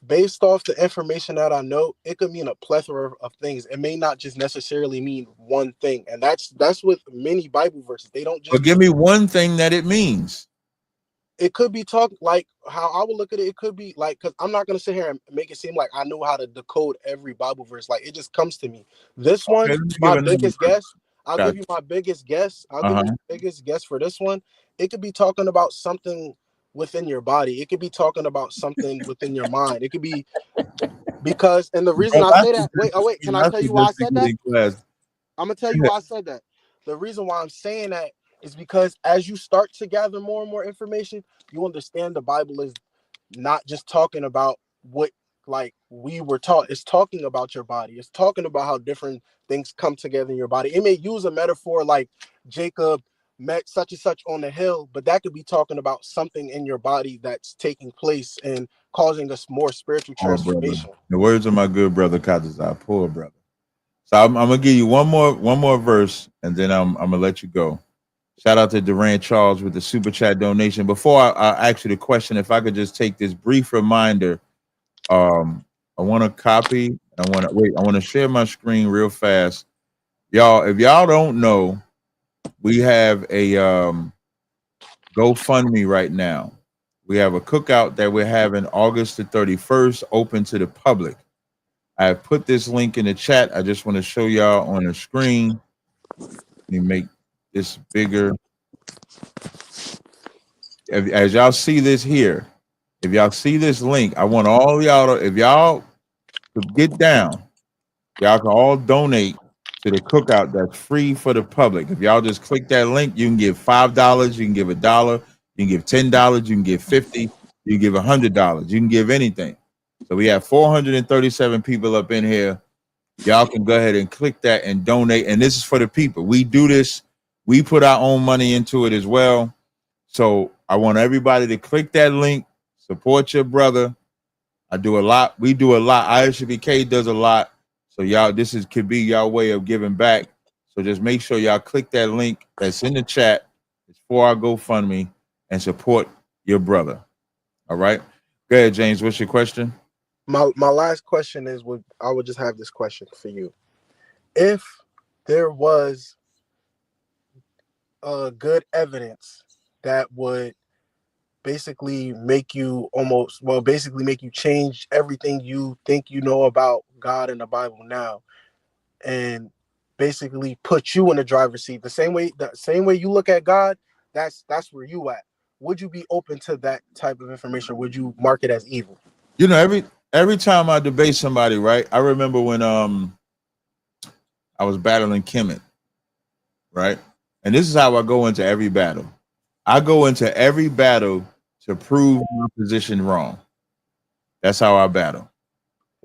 based off the information that I know, it could mean a plethora of things. It may not just necessarily mean one thing, and that's with many Bible verses. They don't But just give mean. me one thing that it means. It could be talk like how I would look at it. It could be like, because I'm not gonna sit here and make it seem like I know how to decode every Bible verse. Like, it just comes to me. This Okay, one, let me give my another biggest verse. guess. I'll Got give you my biggest guess. I'll you. give you Uh-huh. my biggest guess for this one. It could be talking about something within your body. It could be talking about something within your mind. It could be because, and the reason Brother, I say that. Wait. Can I tell you why I said that? in class. I'm gonna tell you why I said that. The reason why I'm saying that is because as you start to gather more and more information, you understand the Bible is not just talking about what like we were taught. It's talking about your body. It's talking about how different things come together in your body. It may use a metaphor like Jacob met such and such on the hill, but that could be talking about something in your body that's taking place and causing us more spiritual Oh, brother. transformation. The words of my good brother Kadazai, poor brother. So I'm gonna give you one more verse, and then I'm gonna let you go. Shout out to Durant Charles with the super chat donation. Before I ask you the question, if I could just take this brief reminder, I want to copy. I want to share my screen real fast, y'all. If y'all don't know, we have a GoFundMe right now. We have a cookout that we're having August the 31st, open to the public. I have put this link in the chat. I just want to show y'all on the screen. Let me make this bigger. As y'all see this here, if y'all see this link, I want all y'all to, if y'all to get down, y'all can all donate to the cookout that's free for the public. If y'all just click that link, you can give $5, you can give $1, you can give $10, you can give 50, you can give $100, you can give anything. So we have 437 people up in here. Y'all can go ahead and click that and donate. And this is for the people. We do this. We put our own money into it as well. So I want everybody to click that link, support your brother. I do a lot. We do a lot. ISBK does a lot. So y'all, could be y'all way of giving back. So just make sure y'all click that link that's in the chat. It's for our GoFundMe and support your brother. All right. Go ahead, James. What's your question? My last question is, I would just have this question for you. If there was good evidence that would basically make you change everything you think you know about God and the Bible now, and basically put you in the driver's seat, the same way you look at God, that's where you at. Would you be open to that type of information? Would you mark it as evil? You know, every time I debate somebody, right? I remember when I was battling Kemet, right? And this is how I go into every battle. I go into every battle to prove my position wrong. That's how I battle.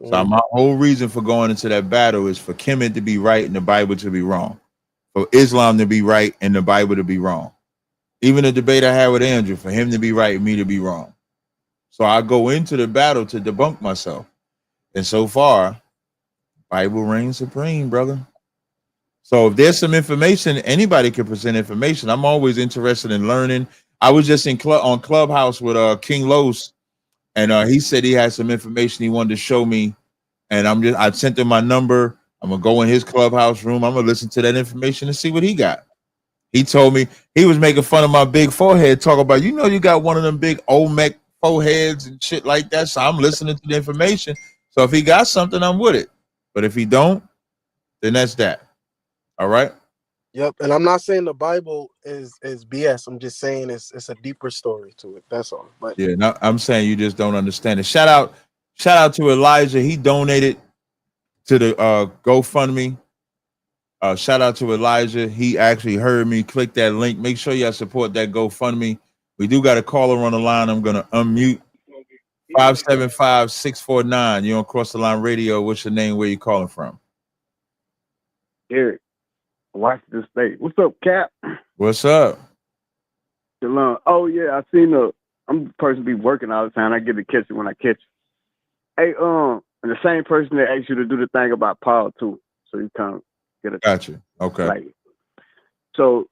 So my whole reason for going into that battle is for Kemet to be right and the Bible to be wrong, for Islam to be right and the Bible to be wrong. Even the debate I had with Andrew, for him to be right and me to be wrong. So I go into the battle to debunk myself. And so far, Bible reigns supreme, brother. So if there's some information, anybody can present information. I'm always interested in learning. I was just on Clubhouse with King Los, and he said he had some information he wanted to show me. And I sent him my number. I'm gonna go in his Clubhouse room. I'm gonna listen to that information and see what he got. He told me he was making fun of my big forehead, talk about, you got one of them big Olmec foreheads and shit like that. So I'm listening to the information. So if he got something, I'm with it. But if he don't, then that's that. All right. Yep. And I'm not saying the Bible is BS. I'm just saying it's a deeper story to it. That's all. But yeah, no, I'm saying you just don't understand it. Shout out to Elijah. He donated to the GoFundMe. Shout out to Elijah. He actually heard me. Click that link. Make sure y'all support that GoFundMe. We do got a caller on the line. I'm gonna unmute. 575-649. You're on Cross the Line Radio. What's your name? Where you calling from? Eric, Washington State. What's up, Cap? What's up? Shalom. Oh yeah, I'm the person be working all the time. I get to catch it when I catch it. Hey, and the same person that asked you to do the thing about Paul too. So you kind of get a Gotcha. Okay. Like, so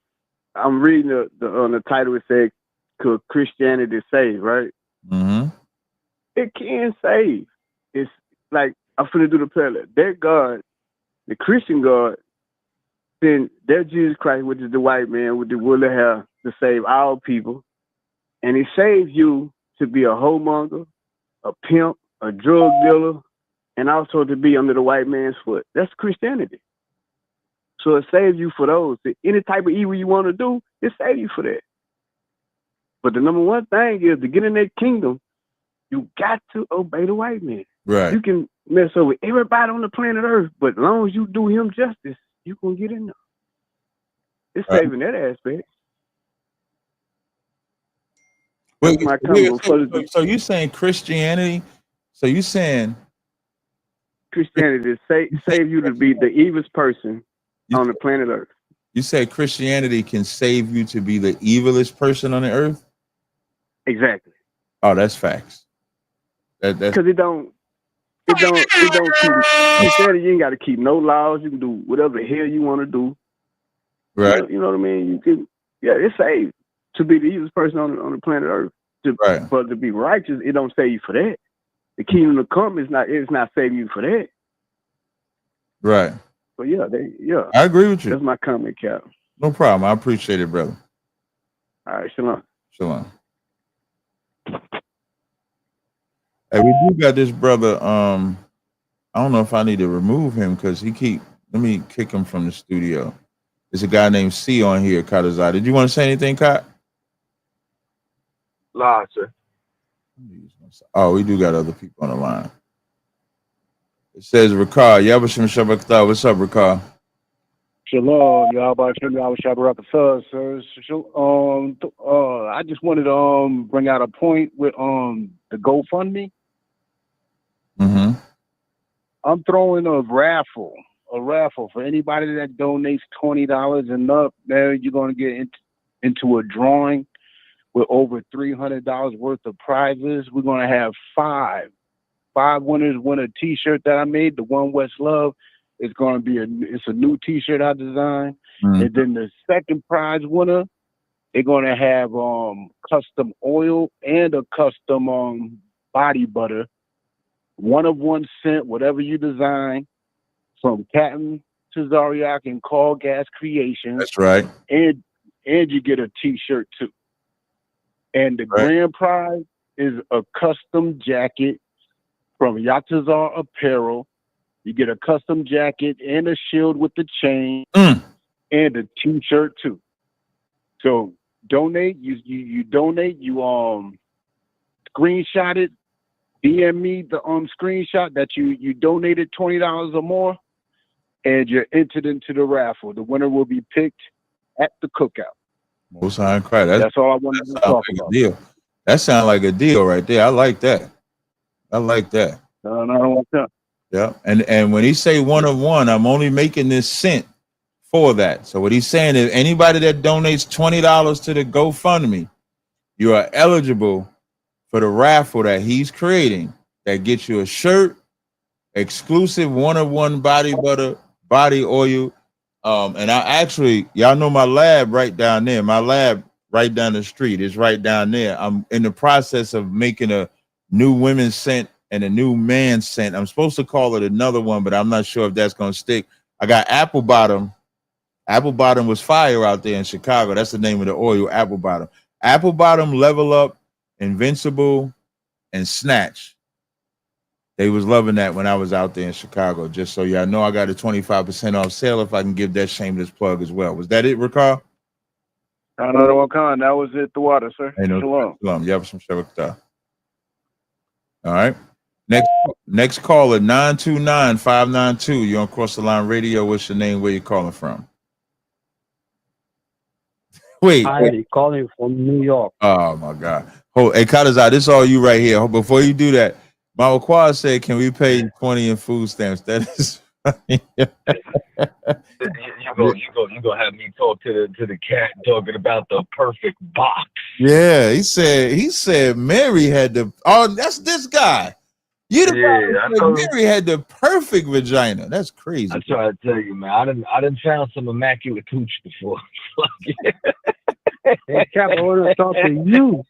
I'm reading the title. It said, "Could Christianity save?" Right? Mm-hmm. It can save. It's like I'm finna do the parallel. Their God, the Christian God, then their Jesus Christ, which is the white man with the woolly hair, to save all people, and He saves you to be a whoremonger, a pimp, a drug dealer, and also to be under the white man's foot. That's Christianity. So it saves you for those. Any type of evil you want to do, it saves you for that. But the number one thing is to get in that kingdom, you got to obey the white man. Right. You can mess up with everybody on the planet Earth, but as long as you do him justice, you can get in there. It's saving that aspect. Wait, my combo. so you saying Christianity? So you saying Christianity save you to be the evilest person on the planet Earth? You say Christianity can save you to be the evilest person on the earth? Exactly. Oh, that's facts. That's because it don't. it don't keep. Instead, you ain't got to keep no laws. You can do whatever the hell you want to do. Right. You know what I mean? You can. Yeah, it's safe to be the easiest person on the planet Earth. Right. But to be righteous, it don't save you for that. The kingdom to come is not. It's not saving you for that. Right. But yeah, I agree with you. That's my comment, Cap. No problem. I appreciate it, brother. All right, shalom. Shalom. Hey, we do got this brother. I don't know if I need to remove him because let me kick him from the studio. There's a guy named C on here, Kadazai. Did you want to say anything, Kat? Nah, sir. Oh, we do got other people on the line. It says Ricard. Yabashim Shabakta. What's up, Ricard? Shalom, y'all. Sir. I just wanted to bring out a point with the GoFundMe. Mm-hmm. I'm throwing a raffle for anybody that donates $20 and up. There, you're going to get into a drawing with over $300 worth of prizes. We're going to have five winners win a T-shirt that I made. The One West Love is going to be it's a new T-shirt I designed, and then the second prize winner, they're going to have custom oil and a custom body butter, 1 of 1 cent, whatever you design, from Captain Cesariak and Call Gas Creations. That's right. And you get a T-shirt too. And the grand prize is a custom jacket from Yatazar Apparel. You get a custom jacket and a shield with the chain and a T-shirt too. So donate. You donate. You screenshot it. DM me the screenshot that you donated $20 or more, and you're entered into the raffle. The winner will be picked at the cookout. Most High in Christ. That's all I wanted to talk about. Deal. That sounds like a deal right there. I like that. No, yeah. And when he say 1 of 1, I'm only making this cent for that. So what he's saying is anybody that donates $20 to the GoFundMe, you are eligible for the raffle that he's creating that gets you a shirt, exclusive 1 of 1 body butter, body oil. And I actually, y'all know my lab right down there. My lab right down the street is right down there. I'm in the process of making a new women's scent and a new man's scent. I'm supposed to call it another one, but I'm not sure if that's going to stick. I got Apple Bottom. Apple Bottom was fire out there in Chicago. That's the name of the oil, Apple Bottom. Apple Bottom, Level Up, Invincible, and Snatch. They was loving that when I was out there in Chicago. Just so y'all know, I got a 25% off sale if I can give that shameless plug as well. Was that it, Ricard? I don't know what kind. That was it. The water, sir. Shalom. Shalom. All right. Next caller, 929-592. You're on Cross the Line Radio. What's your name? Where you calling from? Wait. Calling from New York. Oh my God. Hey, Kadazai, this is all you right here. Before you do that, Mama Quad said, "Can we pay 20 in food stamps?" That is funny. You gonna have me talk to the cat talking about the perfect box. Yeah, he said Mary had the that's this guy. Mary had the perfect vagina. That's crazy. I try to tell you, man. I done found some immaculate cooch before. Hey, Cap, I want to talk to you.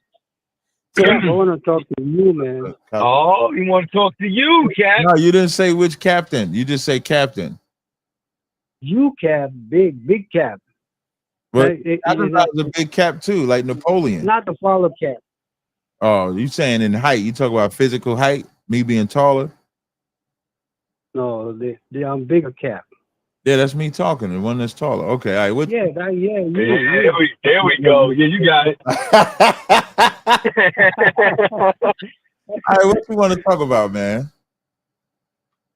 Cap, I want to talk to you, man. Oh, you want to talk to you, Cap? No, you didn't say which captain. You just say captain. You, Cap, big Cap. Well, I was a big cap too, like Napoleon. Not the follow Cap. Oh, you saying in height? You talk about physical height? Me being taller? No, I'm bigger Cap. Yeah, that's me talking. The one that's taller. Okay, all right. There we go. Yeah, you got it. All right, what you want to talk about, man?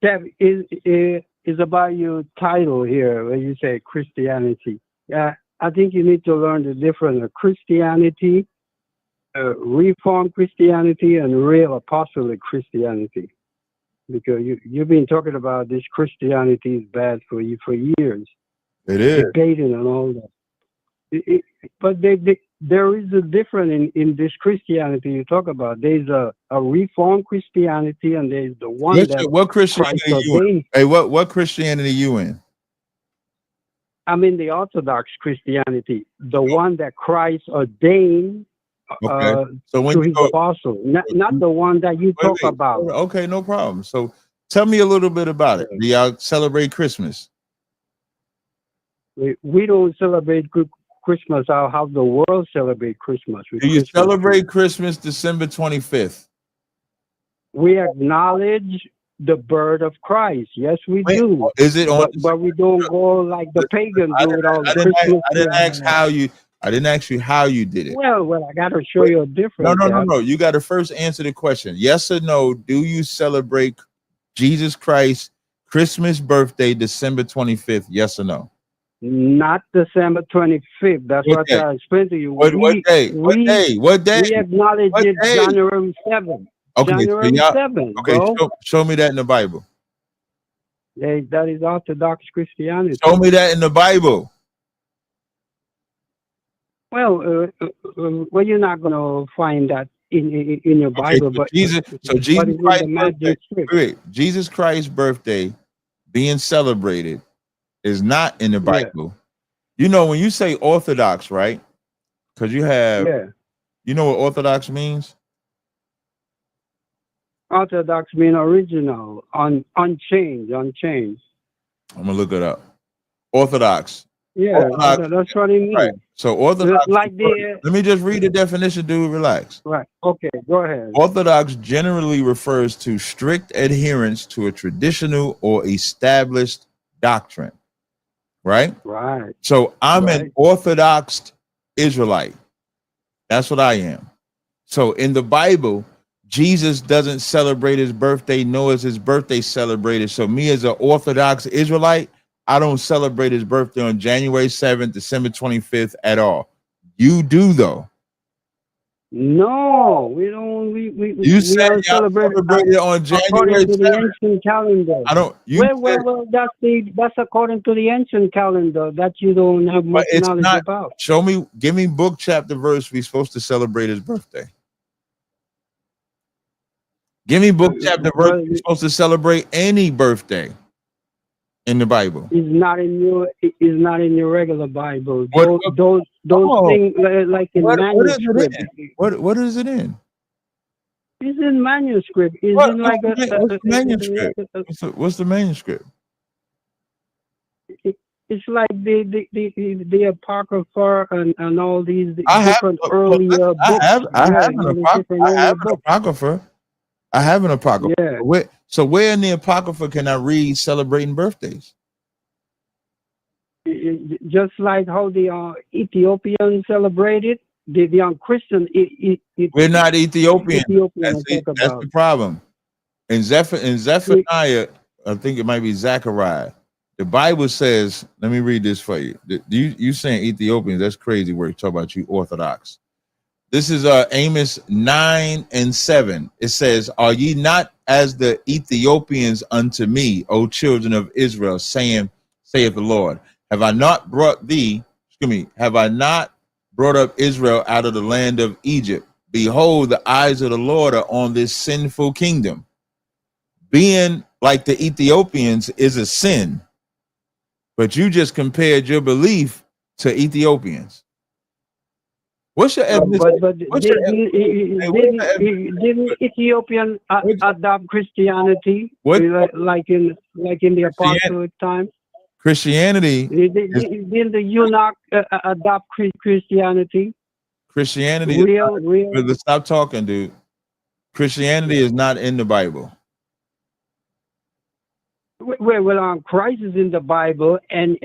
Cap, is about your title here when you say Christianity. I think you need to learn the difference of Christianity, Reformed Christianity, and real apostolic Christianity. Because you've been talking about this Christianity is bad for you for years. It is. Debating and all that. But there is a difference in this Christianity you talk about. There's a Reformed Christianity, and there's the one that What Christianity Christ you in? ordained. Hey, what Christianity you in? I'm in the Orthodox Christianity, the one that Christ ordained Okay. So when to you his go, apostle, not the one that you talk about. Okay, no problem. So tell me a little bit about it. Do y'all celebrate Christmas? We don't celebrate Christmas how the world celebrates Christmas. Do you celebrate Christmas December 25th? We acknowledge the birth of Christ. Yes, we do. Is it on? But we don't go like the pagans do with all the Christmas. I didn't ask how you. I didn't ask you how you did it. Well, I got to show you a difference. No. You got to first answer the question. Yes or no? Do you celebrate Jesus Christ Christmas birthday December 25th? Yes or no? Not December 25th. That's what I explained to you. What day? What day? We acknowledge it January 7th. Okay, January 7th. Okay, show me that in the Bible. That is Orthodox Christianity. Show me that in the Bible. Well, you're not going to find that in your Bible, but Jesus Christ's birthday being celebrated is not in the Bible. Yeah. You know, when you say Orthodox, right? Because you have, you know what Orthodox means? Orthodox means original, unchanged. I'm gonna look it up. Orthodox. Yeah, Orthodox, that's what it means. Right. So Orthodox. Let me just read the definition, dude. Relax. Right. Okay. Go ahead. Orthodox generally refers to strict adherence to a traditional or established doctrine. Right. Right. So I'm an Orthodox Israelite. That's what I am. So in the Bible, Jesus doesn't celebrate his birthday, nor is his birthday celebrated. So me as an Orthodox Israelite, I don't celebrate his birthday on January 7th, December 25th at all. You do though. No, we don't. You said celebrate it on January 7th. To the ancient calendar. I don't. Well, that's according to the ancient calendar that you don't have much knowledge about. Show me, give me book, chapter, verse. We're supposed to celebrate his birthday. Give me book, chapter, verse. We're supposed to celebrate any birthday in the Bible. It's not in your regular Bible. Those things like in manuscript. What is it in? It's in manuscript. It's in like what's manuscript? What's the manuscript? It's like the Apocrypha and all these different earlier books. I have an Apocrypha. I have an Apocrypha. Yeah. So where in the Apocrypha can I read celebrating birthdays? Just like how the Ethiopians celebrated, the young Christian. We're not Ethiopian. That's the problem. In Zephaniah, I think it might be Zechariah. The Bible says, let me read this for you. You saying Ethiopians? That's crazy. Where you talk about you Orthodox. This is Amos 9:7. It says, "Are ye not as the Ethiopians unto me, O children of Israel, saith the Lord? Have I not brought up Israel out of the land of Egypt? Behold, the eyes of the Lord are on this sinful kingdom." Being like the Ethiopians is a sin, but you just compared your belief to Ethiopians. What's your evidence? Didn't Ethiopian adopt Christianity like in the apostolic times? Christianity. Didn't the eunuch adopt Christianity? Christianity. Real. Stop talking, dude. Christianity is not in the Bible. Well, Christ is in the Bible, and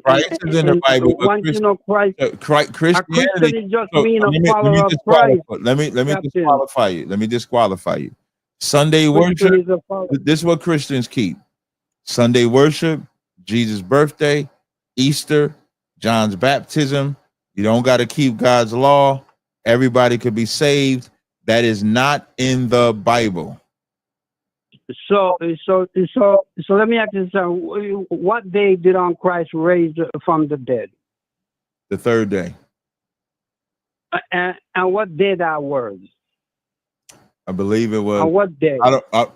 Christ is in the Bible. Once you know Christ, Christianity is just being a follower of Christ. Let me disqualify you. Let me disqualify you. Sunday worship. This is what Christians keep: Sunday worship, Jesus' birthday, Easter, John's baptism. You don't got to keep God's law. Everybody could be saved. That is not in the Bible. So let me ask you something. What day did Christ raise from the dead? The third day. And what day that was? I believe it was. On what day?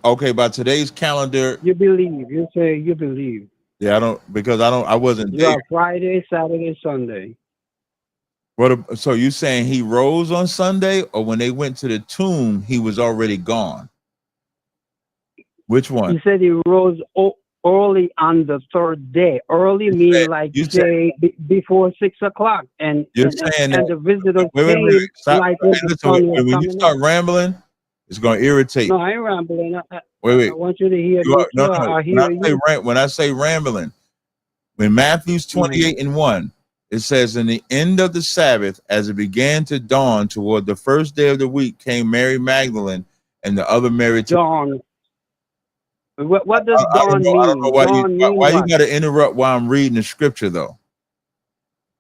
Okay, by today's calendar. You believe. You say you believe. Yeah, I wasn't You there. are Friday, Saturday, Sunday. So you saying he rose on Sunday, or when they went to the tomb, he was already gone? Which one? He said he rose early on the third day. Early means like say before 6 o'clock, and the visitors came like when the sun was when you start rambling, it's going to irritate. No, I ain't rambling. I Wait. want you to hear me. I hear you. When I say rambling, when Matthew's 28:1, it says, in the end of the Sabbath, as it began to dawn toward the first day of the week, came Mary Magdalene and the other Mary. Dawn. What does dawn mean? I don't know why you got to interrupt while I'm reading the scripture, though.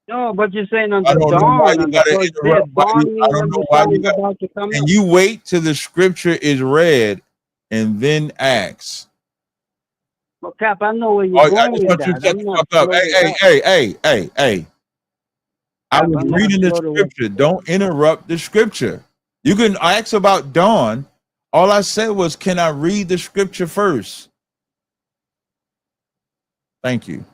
No, but you're saying on the dawn. I don't know why you got to come. And you wait till the scripture is read and then ask. Well, Cap, I know where you're going with that. Hey. I was reading the scripture. Don't interrupt the scripture. You can ask about dawn. All I said was, can I read the scripture first? Thank you.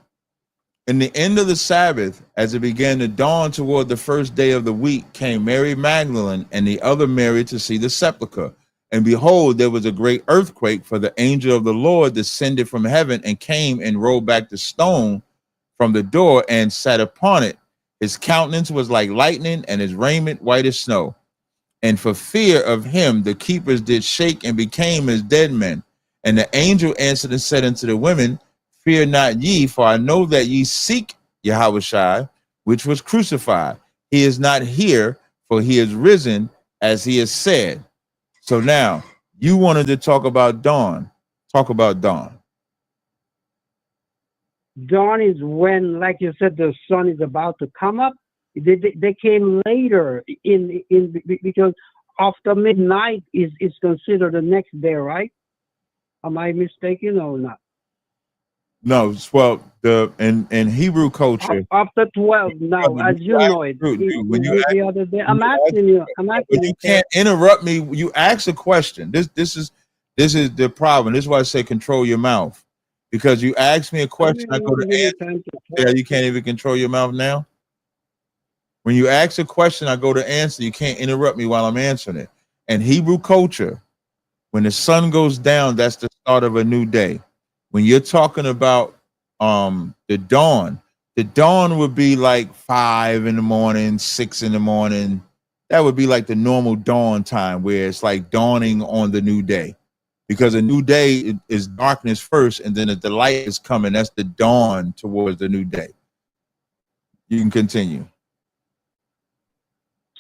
In the end of the Sabbath, as it began to dawn toward the first day of the week, came Mary Magdalene and the other Mary to see the sepulchre. And behold, there was a great earthquake, for the angel of the Lord descended from heaven and came and rolled back the stone from the door and sat upon it. His countenance was like lightning, and his raiment white as snow. And for fear of him, the keepers did shake and became as dead men. And the angel answered and said unto the women, fear not ye, for I know that ye seek Yahushua, which was crucified. He is not here, for he is risen, as he has said. So now, you wanted to talk about dawn. Talk about dawn. Dawn is when, like you said, the sun is about to come up. They came later in because after midnight is considered the next day, right? Am I mistaken or not? No, well, in Hebrew culture, after 12 now, as you know it. The other day, I'm asking you. You can't interrupt me. You ask a question. This is the problem. This is why I say control your mouth, because you ask me a question, I go to answer. Yeah, you can't even control your mouth now. When you ask a question, I go to answer. You can't interrupt me while I'm answering it. And Hebrew culture, when the sun goes down, that's the start of a new day. When you're talking about the dawn would be like 5 in the morning, 6 in the morning. That would be like the normal dawn time, where it's like dawning on the new day, because a new day is darkness first, and then the light is coming. That's the dawn towards the new day. You can continue.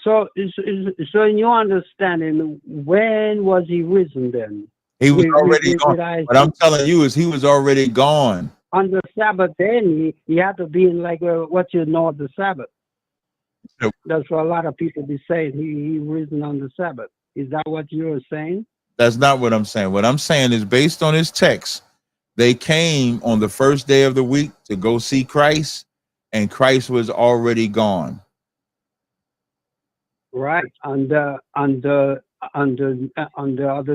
So in your understanding, when was he risen then? He was already gone. What I'm telling you is he was already gone. On the Sabbath, then he had to be in like what you know of the Sabbath. That's what a lot of people be saying. He risen on the Sabbath. Is that what you're saying? That's not what I'm saying. What I'm saying is, based on his text, they came on the first day of the week to go see Christ, and Christ was already gone. Right. On the other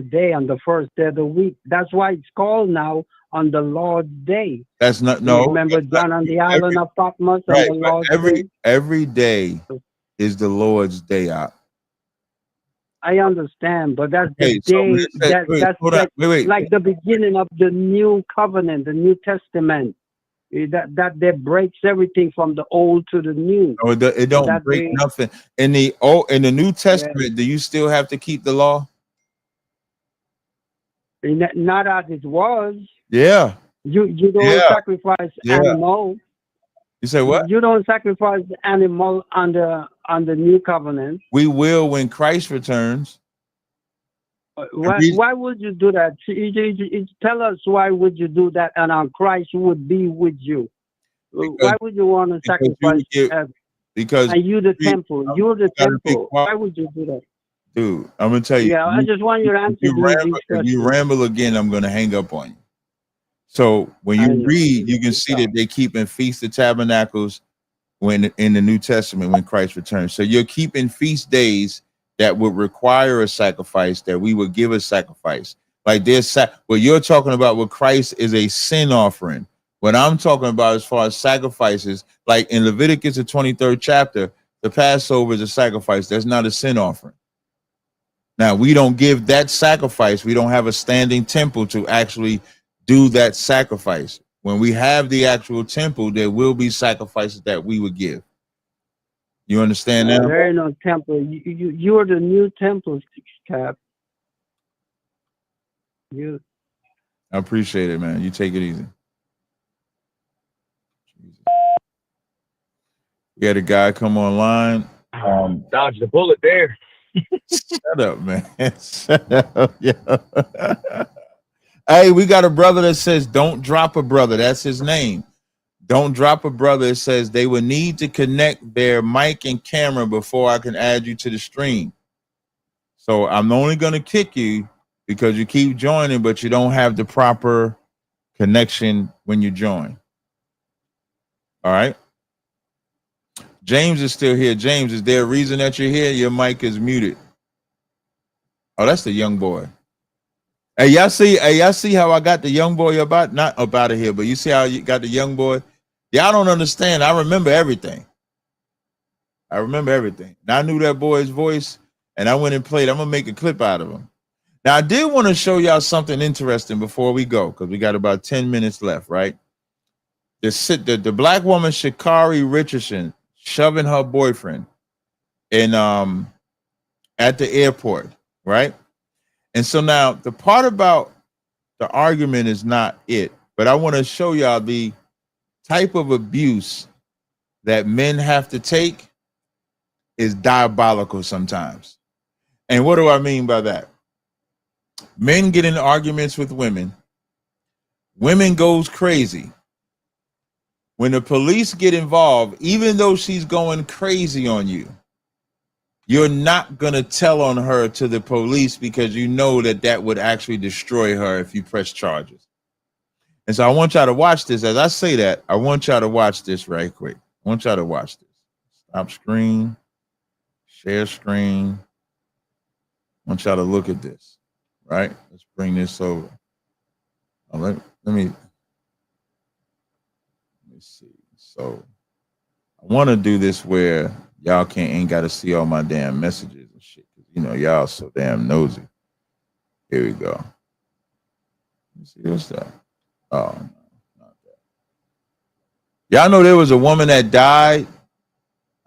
day, on the first day of the week. That's why it's called now on the Lord's Day. That's not no. Remember John on the island of Patmos on the Lord's Day? Every day is the Lord's day out. I understand, but that's the day. That's like the beginning of the new covenant, the New Testament. That breaks everything from the old to the new. No, it don't break nothing. In the New Testament, do you still have to keep the law? Not as it was. Yeah. You don't sacrifice animal. You say what? You don't sacrifice animal on the new covenant. We will when Christ returns. Why would you do that? Tell us, why would you do that, and Christ would be with you? Why would you want to sacrifice? Because you the temple. You're the temple. Why would you do that? Dude, I'm gonna tell you. Yeah, I just want you to answer. If you ramble again, I'm gonna hang up on you. So when you read, you can see that they keep in Feast of Tabernacles when in the New Testament when Christ returns. So you're keeping feast days that would require a sacrifice, that we would give a sacrifice. Like this, what you're talking about with Christ is a sin offering. What I'm talking about as far as sacrifices, like in Leviticus, the 23rd chapter, the Passover is a sacrifice. That's not a sin offering. Now, we don't give that sacrifice. We don't have a standing temple to actually do that sacrifice. When we have the actual temple, there will be sacrifices that we would give. You understand now? There ain't no temple. You're the new temple, Cap. I appreciate it, man. You take it easy. We had a guy come online. Dodge the bullet there. Shut up, man. Shut up. Yeah. Hey, we got a brother that says, don't drop a brother. That's his name. Don't drop a brother. It says they would need to connect their mic and camera before I can add you to the stream. So I'm only going to kick you because you keep joining, but you don't have the proper connection when you join. All right. James is still here. James, is there a reason that you're here? Your mic is muted. Oh, that's the young boy. Hey, y'all see how I got the young boy not up out of here, but you see how you got the young boy? Y'all don't understand. I remember everything. And I knew that boy's voice, and I went and played. I'm gonna make a clip out of him. Now, I did want to show y'all something interesting before we go, because we got about 10 minutes left, right? The black woman Sha'Carri Richardson shoving her boyfriend in at the airport, right? And so now the part about the argument is not it, but I want to show y'all the type of abuse that men have to take is diabolical sometimes. And what do I mean by that? Men get in arguments with women. Women goes crazy. When the police get involved, even though she's going crazy on you, you're not going to tell on her to the police because you know that would actually destroy her if you press charges. And so I want y'all to watch this. As I say that, I want y'all to watch this right quick. I want y'all to watch this. Stop screen, share screen. I want y'all to look at this, right? Let's bring this over. Let me see. So I want to do this where y'all ain't got to see all my damn messages and shit. You know, y'all so damn nosy. Here we go. Let me see what's that. Oh, no, not that. Y'all know there was a woman that died.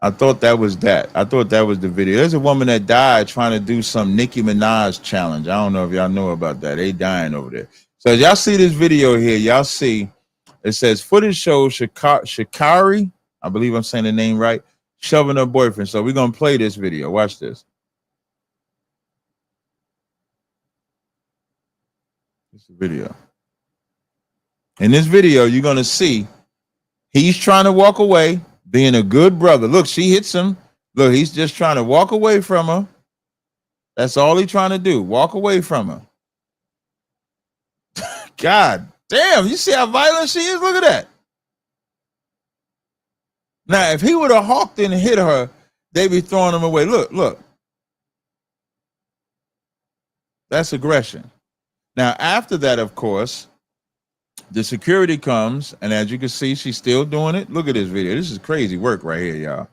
I thought that was that. I thought that was the video. There's a woman that died trying to do some Nicki Minaj challenge. I don't know if y'all know about that. They dying over there. So as y'all see this video here, y'all see it says footage shows Sha'Carri, I believe I'm saying the name right, shoving her boyfriend. So we're gonna play this video. Watch this. This is the video. In this video, you're gonna see he's trying to walk away, being a good brother. Look, she hits him. Look, he's just trying to walk away from her. That's all he's trying to do. Walk away from her. God damn, you see how violent she is? Look at that. Now, if he would have hawked and hit her, they'd be throwing him away. Look. That's aggression. Now, after that, of course, the security comes, and as you can see, she's still doing it. Look at this video. This is crazy work right here, y'all.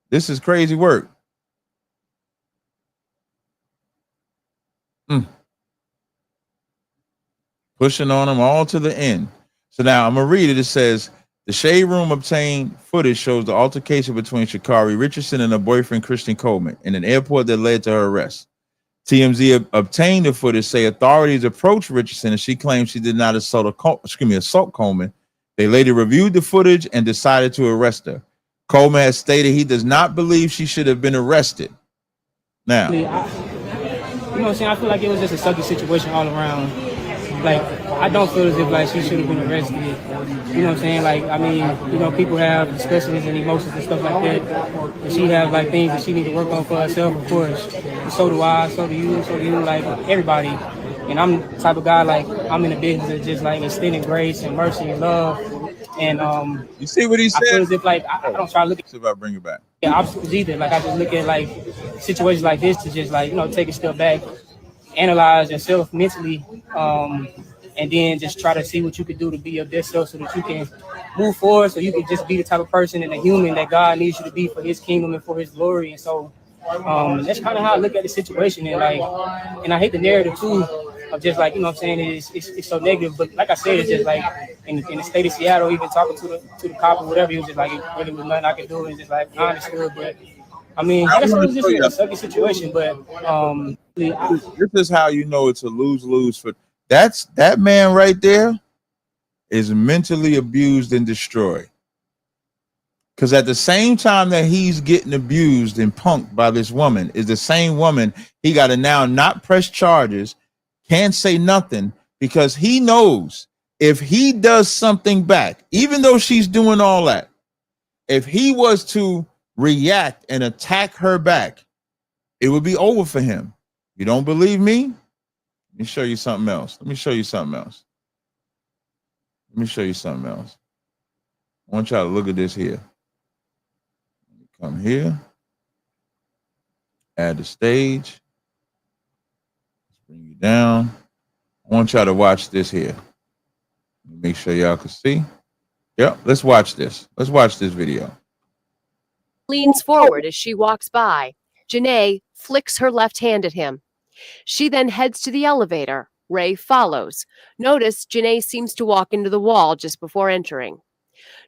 This is crazy work. Pushing on him all to the end. So now I'm going to read it. It says, the Shade Room obtained footage shows the altercation between Sha'Carri Richardson and her boyfriend, Christian Coleman, in an airport that led to her arrest. TMZ obtained the footage, say authorities approached Richardson and she claimed she did not assault Coleman. They later reviewed the footage and decided to arrest her. Coleman has stated he does not believe she should have been arrested. Now, you know what I'm saying? I feel like it was just a sucky situation all around. Like, I don't feel as if like she should have been arrested. You know what I'm saying? Like, I mean, you know, people have discussions and emotions and stuff like that. And she have like things that she need to work on for herself, of course. And so do I, so do you, like everybody. And I'm the type of guy, like, I'm in the business of just like extending grace and mercy and love And you see what he said? I feel as if like I don't try to look at see if I bring it back. obstacles either. Like I just look at like situations like this to just like, you know, take a step back, analyze yourself mentally, and then just try to see what you could do to be your best self so that you can move forward, so you can just be the type of person and a human that God needs you to be for his kingdom and for his glory. And so that's kind of how I look at the situation. And like, and I hate the narrative too of just like, you know what I'm saying, it's so negative. But like I said, it's just like in the state of Seattle, even talking to the cop or whatever, he was just like, it really was nothing I could do. And just like, I understood. But I mean, like I said, it was just a sucky situation. But this is how you know it's a lose-lose for that man right there is mentally abused and destroyed. Because at the same time that he's getting abused and punked by this woman is the same woman he got to now not press charges, can't say nothing, because he knows if he does something back, even though she's doing all that, if he was to react and attack her back, it would be over for him. You don't believe me? Let me show you something else. Let me show you something else. Let me show you something else. I want y'all to look at this here. Come here. Add the stage. Let's bring you down. I want y'all to watch this here. Make sure y'all can see. Yep, let's watch this. Let's watch this video. Leans forward as she walks by. Janae flicks her left hand at him. She then heads to the elevator. Ray follows. Notice Janae seems to walk into the wall just before entering.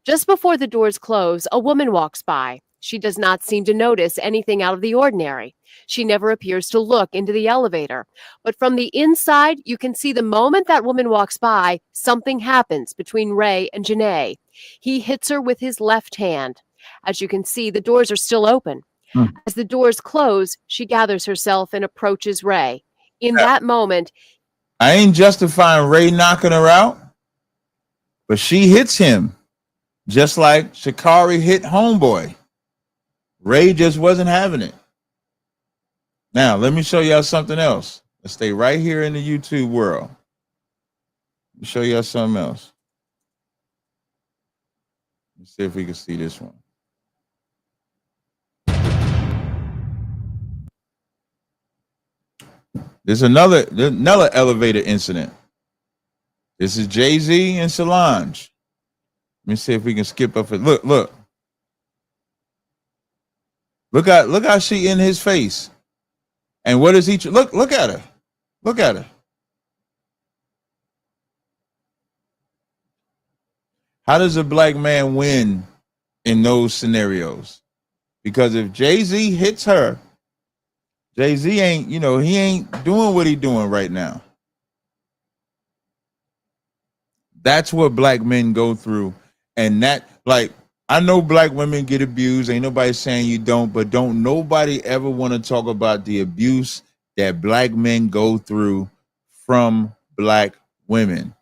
Just before the doors close, a woman walks by. She does not seem to notice anything out of the ordinary. She never appears to look into the elevator. But from the inside, you can see the moment that woman walks by, something happens between Ray and Janae. He hits her with his left hand. As you can see, the doors are still open. As the doors close, she gathers herself and approaches Ray. In that moment, I ain't justifying Ray knocking her out, but she hits him just like Sha'Carri hit homeboy. Ray just wasn't having it. Now, let me show y'all something else. Let's stay right here in the YouTube world. Let me show y'all something else. Let's see if we can see this one. There's another elevator incident. This is Jay-Z and Solange. Let me see if we can skip up it. Look how she in his face. And what is he? Look at her. Look at her. How does a black man win in those scenarios? Because if Jay-Z hits her, Jay-Z ain't, he ain't doing what he doing right now. That's what black men go through. And that, like, I know black women get abused. Ain't nobody saying you don't, but don't nobody ever want to talk about the abuse that black men go through from black women.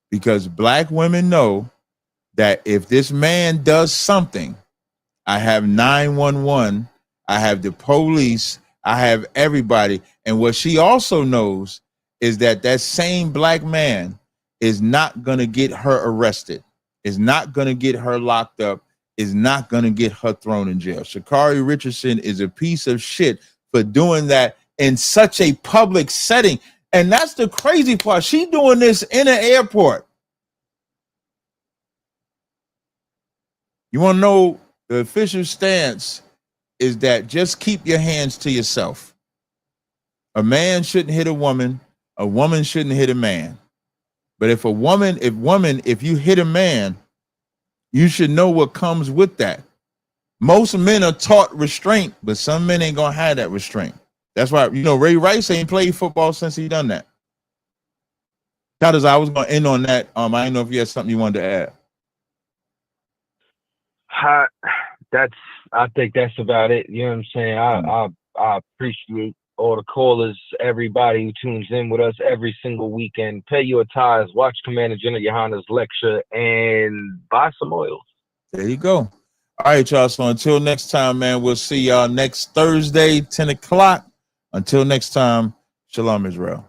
Because black women know that if this man does something, I have 911, I have the police, I have everybody. And what she also knows is that that same black man is not going to get her arrested, is not going to get her locked up, is not going to get her thrown in jail. Sha'Carri Richardson is a piece of shit for doing that in such a public setting. And that's the crazy part. She doing this in an airport. You want to know the official stance is that just keep your hands to yourself. A man shouldn't hit a woman shouldn't hit a man. But if you hit a man, you should know what comes with that. Most men are taught restraint, but some men ain't gonna have that restraint. That's why, Ray Rice ain't played football since he done that. Titus, I was gonna end on that. I didn't know if you had something you wanted to add. I think that's about it. You know what I'm saying? I appreciate all the callers, everybody who tunes in with us every single weekend. Pay your tithes, watch Commander General Yohana's lecture, and buy some oils. There you go. All right, y'all. So until next time, man, we'll see y'all next Thursday, 10 o'clock. Until next time, Shalom, Israel.